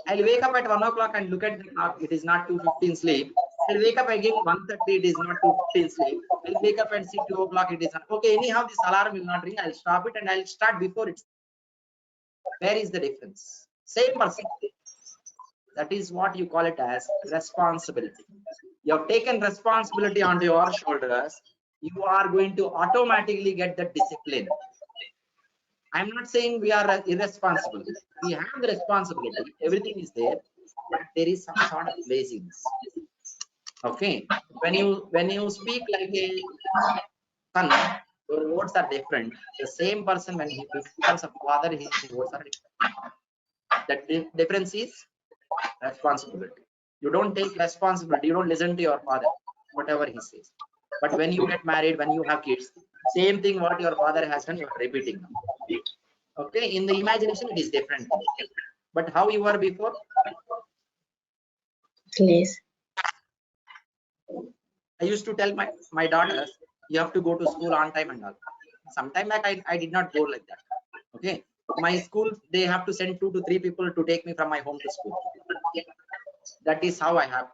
I'll wake up at 1 o'clock and look at the clock. It is not 2:15 sleep. I'll wake up again 1:30. It is not 2:15 sleep. I'll wake up and see 2 o'clock. It is not. Okay, anyhow, this alarm will not ring. I'll stop it and I'll start before it. Where is the difference? Same person. That is what you call it as responsibility. You have taken responsibility onto your shoulders. You are going to automatically get the discipline. I'm not saying we are irresponsible. We have the responsibility. Everything is there, but there is some sort of laziness. Okay. When you speak like a son, your words are different. The same person, when he becomes a father, his words are different. The difference is responsibility. You don't take responsibility. You don't listen to your father, whatever he says. But when you get married, when you have kids, same thing what your father has done, you are repeating now. Okay, in the imagination it is different, but how you were before? Please. I used to tell my daughters, you have to go to school on time and all. Sometime back I did not go like that. Okay, my school, they have to send 2 to 3 people to take me from my home to school. That is how I have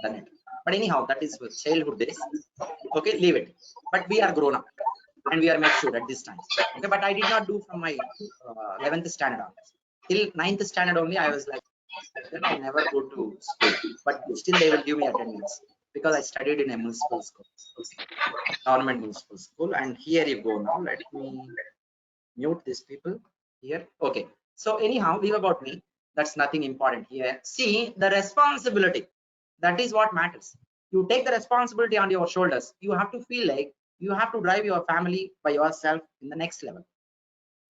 done it. But anyhow, that is childhood days. Okay, leave it. But we are grown up and we are mature at this time. Okay, but I did not do from my 11th standard on. Till 9th standard only I was like, I never go to school, but still they will give me attendance because I studied in a municipal school, government municipal school. And here you go. Now let me mute these people here. Okay, so anyhow, leave about me. That's nothing important here. See, the responsibility, that is what matters. You take the responsibility on your shoulders. You have to feel like you have to drive your family by yourself in the next level.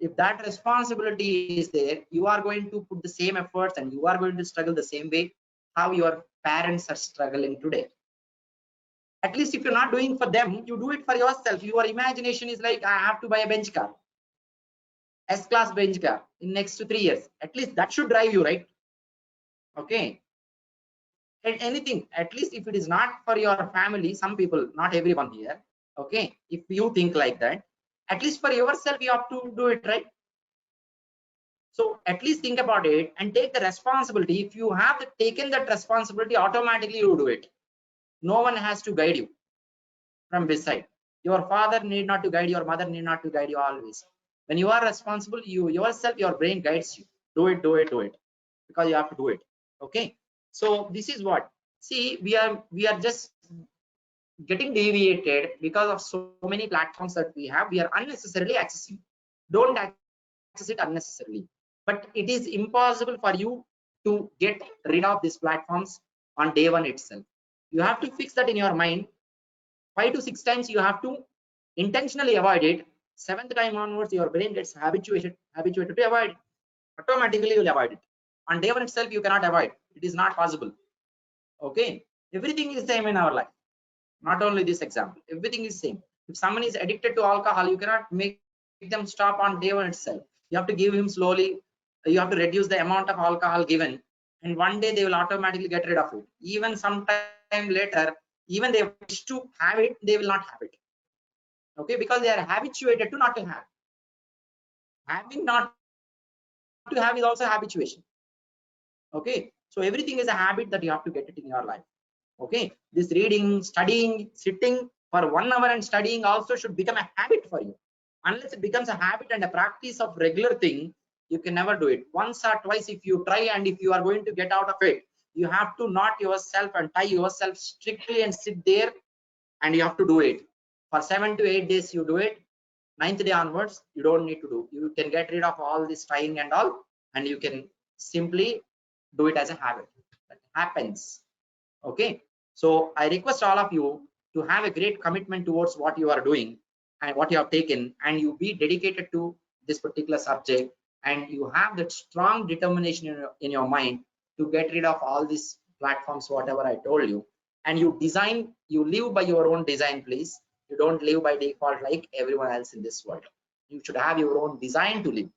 If that responsibility is there, you are going to put the same efforts and you are going to struggle the same way how your parents are struggling today. At least if you're not doing for them, you do it for yourself. Your imagination is like, I have to buy a bench car, S-class bench car in next to 3 years. At least that should drive you, right? Okay. And anything, at least if it is not for your family, some people, not everyone here. Okay. If you think like that, at least for yourself, you have to do it, right? So at least think about it and take the responsibility. If you have taken that responsibility, automatically you do it. No one has to guide you from beside. Your father need not to guide, your mother need not to guide you always. When you are responsible, you yourself, your brain guides you. Do it, do it, do it, because you have to do it. Okay. So this is what, see, we are just getting deviated because of so many platforms that we have. We are unnecessarily accessing. Don't access it unnecessarily. But it is impossible for you to get rid of these platforms on day one itself. You have to fix that in your mind. 5 to 6 times you have to intentionally avoid it. 7th time onwards, your brain gets habituated to avoid it. Automatically you will avoid it. On day one itself, you cannot avoid. It is not possible. Okay. Everything is same in our life. Not only this example. Everything is same. If someone is addicted to alcohol, you cannot make them stop on day one itself. You have to give him slowly. You have to reduce the amount of alcohol given, and one day they will automatically get rid of it. Even sometime later, even they wish to have it, they will not have it. Okay, because they are habituated to not to have. Having not to have is also habituation. Okay, so everything is a habit that you have to get it in your life. Okay, this reading, studying, sitting for 1 hour and studying also should become a habit for you. Unless it becomes a habit and a practice of regular thing, you can never do it. Once or twice if you try, and if you are going to get out of it, you have to knot yourself and tie yourself strictly and sit there, and you have to do it for 7 to 8 days. You do it. 9th day onwards, you don't need to do. You can get rid of all this tying and all, and you can simply do it as a habit. That happens. Okay, so I request all of you to have a great commitment towards what you are doing and what you have taken, and you be dedicated to this particular subject, and you have that strong determination in your mind to get rid of all these platforms, whatever I told you, and you design, you live by your own design, please. You don't live by default like everyone else in this world. You should have your own design to live.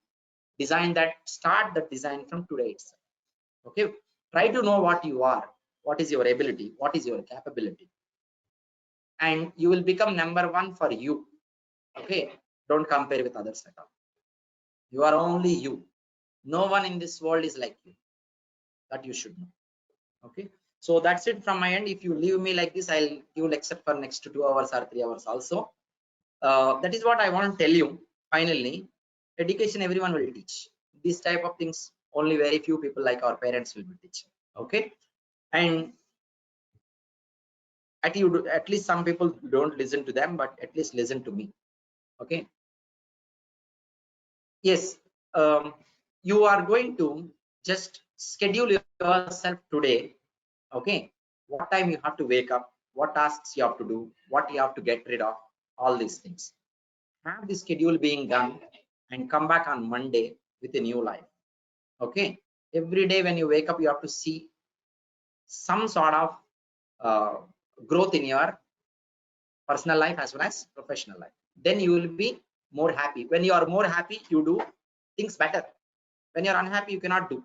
Design that, start that design from today itself. Okay, try to know what you are, what is your ability, what is your capability, and you will become number one for you. Okay, don't compare with others at all. You are only you. No one in this world is like you. That you should know. Okay, so that's it from my end. If you leave me like this, I'll you will accept for next 2 hours or 3 hours also. That is what I want to tell you. Finally, education everyone will teach. These type of things only very few people like our parents will be teaching. Okay, and at least some people don't listen to them, but at least listen to me. Okay, yes, you are going to just schedule yourself today. Okay, what time you have to wake up, what tasks you have to do, what you have to get rid of, all these things. Have the schedule being done and come back on Monday with a new life. Okay, every day when you wake up, you have to see some sort of growth in your personal life as well as professional life. Then you will be more happy. When you are more happy, you do things better. When you're unhappy, you cannot do.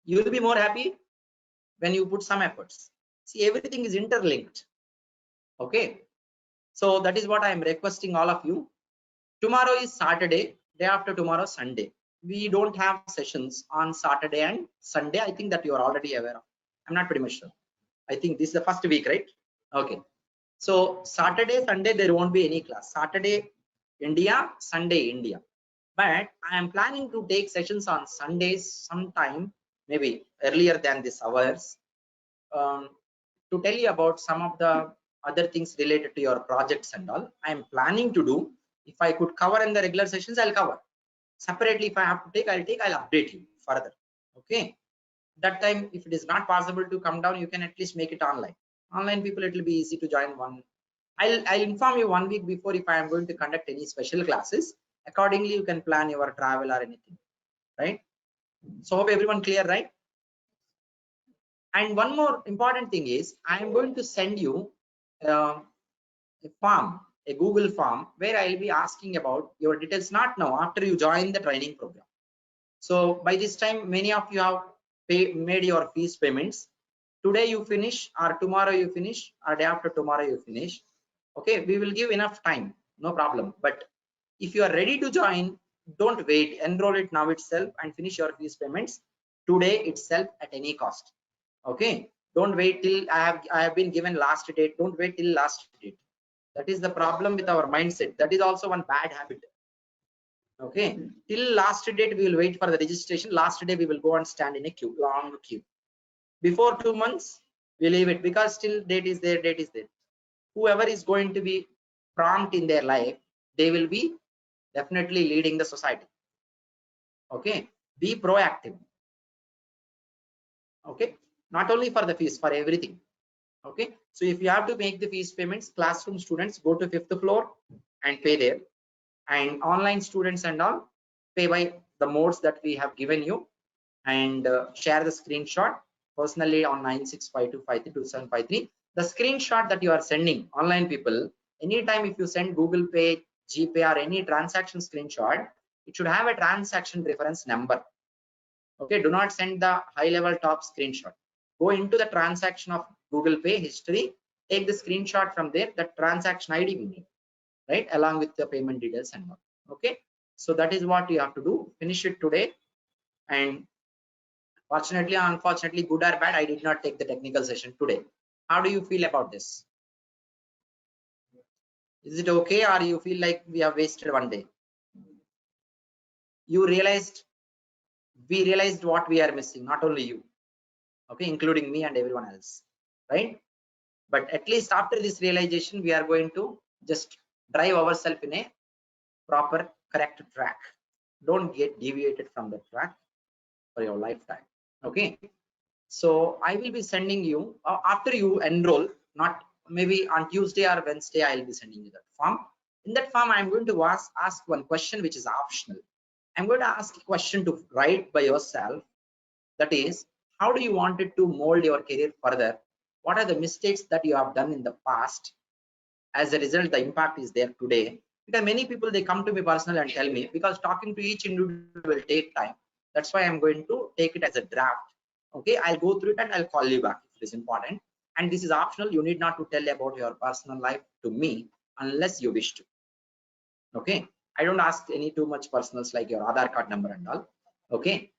You will be more happy when you put some efforts. See, everything is interlinked. Okay, so that is what I am requesting all of you. Tomorrow is Saturday, day after tomorrow Sunday. We don't have sessions on Saturday and Sunday. I think that you are already aware of. I'm not pretty much sure. I think this is the first week, right? Okay, so Saturday, Sunday, there won't be any class. Saturday, India, Sunday, India. But I am planning to take sessions on Sundays sometime, maybe earlier than this hours, to tell you about some of the other things related to your projects and all. I am planning to do. If I could cover in the regular sessions, I'll cover. Separately, if I have to take, I'll update you further. Okay. That time, if it is not possible to come down, you can at least make it online. Online people, it will be easy to join one. I'll inform you 1 week before if I am going to conduct any special classes. Accordingly, you can plan your travel or anything, right? So hope everyone clear, right? And one more important thing is I am going to send you a form, a Google form, where I'll be asking about your details, not now, after you join the training program. So by this time, many of you have made your fees payments. Today you finish, or tomorrow you finish, or day after tomorrow you finish. Okay, we will give enough time, no problem. But if you are ready to join, don't wait, enroll it now itself and finish your fees payments today itself at any cost. Okay, don't wait till I have been given last date. Don't wait till last date. That is the problem with our mindset. That is also one bad habit. Okay, till last date we will wait for the registration. Last day we will go and stand in a queue, long queue. Before 2 months we leave it, because still date is there. Whoever is going to be prompt in their life, they will be definitely leading the society. Okay, be proactive. Okay, not only for the fees, for everything. Okay, so if you have to make the fees payments, classroom students go to 5th floor and pay there, and online students and all pay by the modes that we have given you, and share the screenshot personally on 9652532753. The screenshot that you are sending, online people, anytime if you send Google Pay, GPay, or any transaction screenshot, it should have a transaction reference number. Okay, do not send the high level top screenshot. Go into the transaction of Google Pay history, take the screenshot from there, the transaction ID we need, right, along with the payment details and all. Okay, so that is what you have to do. Finish it today. And fortunately or unfortunately, good or bad, I did not take the technical session today. How do you feel about this? Is it okay, or you feel like we have wasted 1 day? we realized what we are missing, not only you, okay, including me and everyone else, right? But at least after this realization, we are going to just drive ourselves in a proper, correct track. Don't get deviated from the track for your lifetime. Okay, so I will be sending you after you enroll, not maybe on Tuesday or Wednesday, I'll be sending you that form. In that form, I'm going to ask one question which is optional. I'm going to ask a question to write by yourself. That is, how do you want it to mold your career further? What are the mistakes that you have done in the past? As a result, the impact is there today. Because many people, they come to me personally and tell me, because talking to each individual will take time. That's why I'm going to take it as a draft. Okay, I'll go through it and I'll call you back if it is important. And this is optional. You need not to tell about your personal life to me unless you wish to. Okay, I don't ask any too much personals like your Aadhaar card number and all. Okay.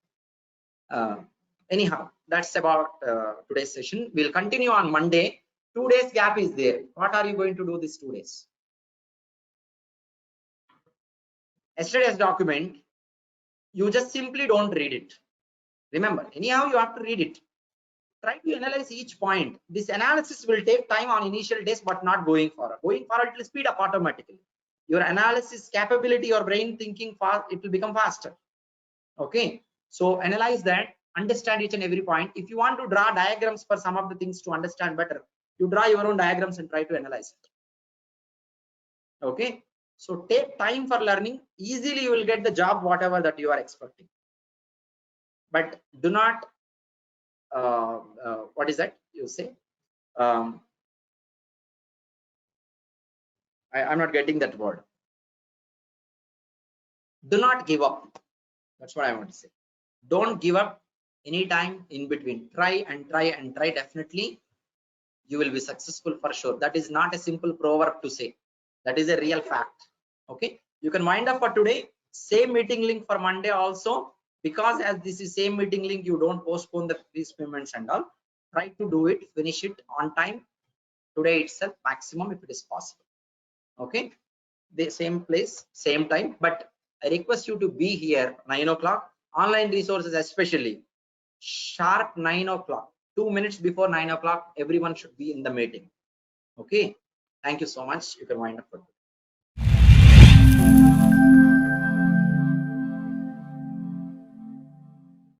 Anyhow, that's about today's session. We'll continue on Monday. 2 days gap is there. What are you going to do these 2 days? Yesterday's document, you just simply don't read it. Remember, anyhow you have to read it. Try to analyze each point. This analysis will take time on initial days, but not going forward. Going forward, it will speed up automatically. Your analysis capability, your brain thinking fast, it will become faster. Okay, so analyze that, understand each and every point. If you want to draw diagrams for some of the things to understand better, you draw your own diagrams and try to analyze it. Okay, so take time for learning. Easily you will get the job whatever that you are expecting, but do not what is that you say, I'm not getting that word. Do not give up. That's what I want to say. Don't give up anytime in between. Try and try and try. Definitely you will be successful for sure. That is not a simple proverb to say. That is a real fact. Okay, you can wind up for today. Same meeting link for Monday also, because as this is same meeting link, you don't postpone these payments and all. Try to do it, finish it on time today itself, maximum if it is possible. Okay, the same place, same time, but I request you to be here 9 o'clock. Online resources especially sharp 9 o'clock. 2 minutes before 9 o'clock, everyone should be in the meeting. Okay, thank you so much. You can wind up for today.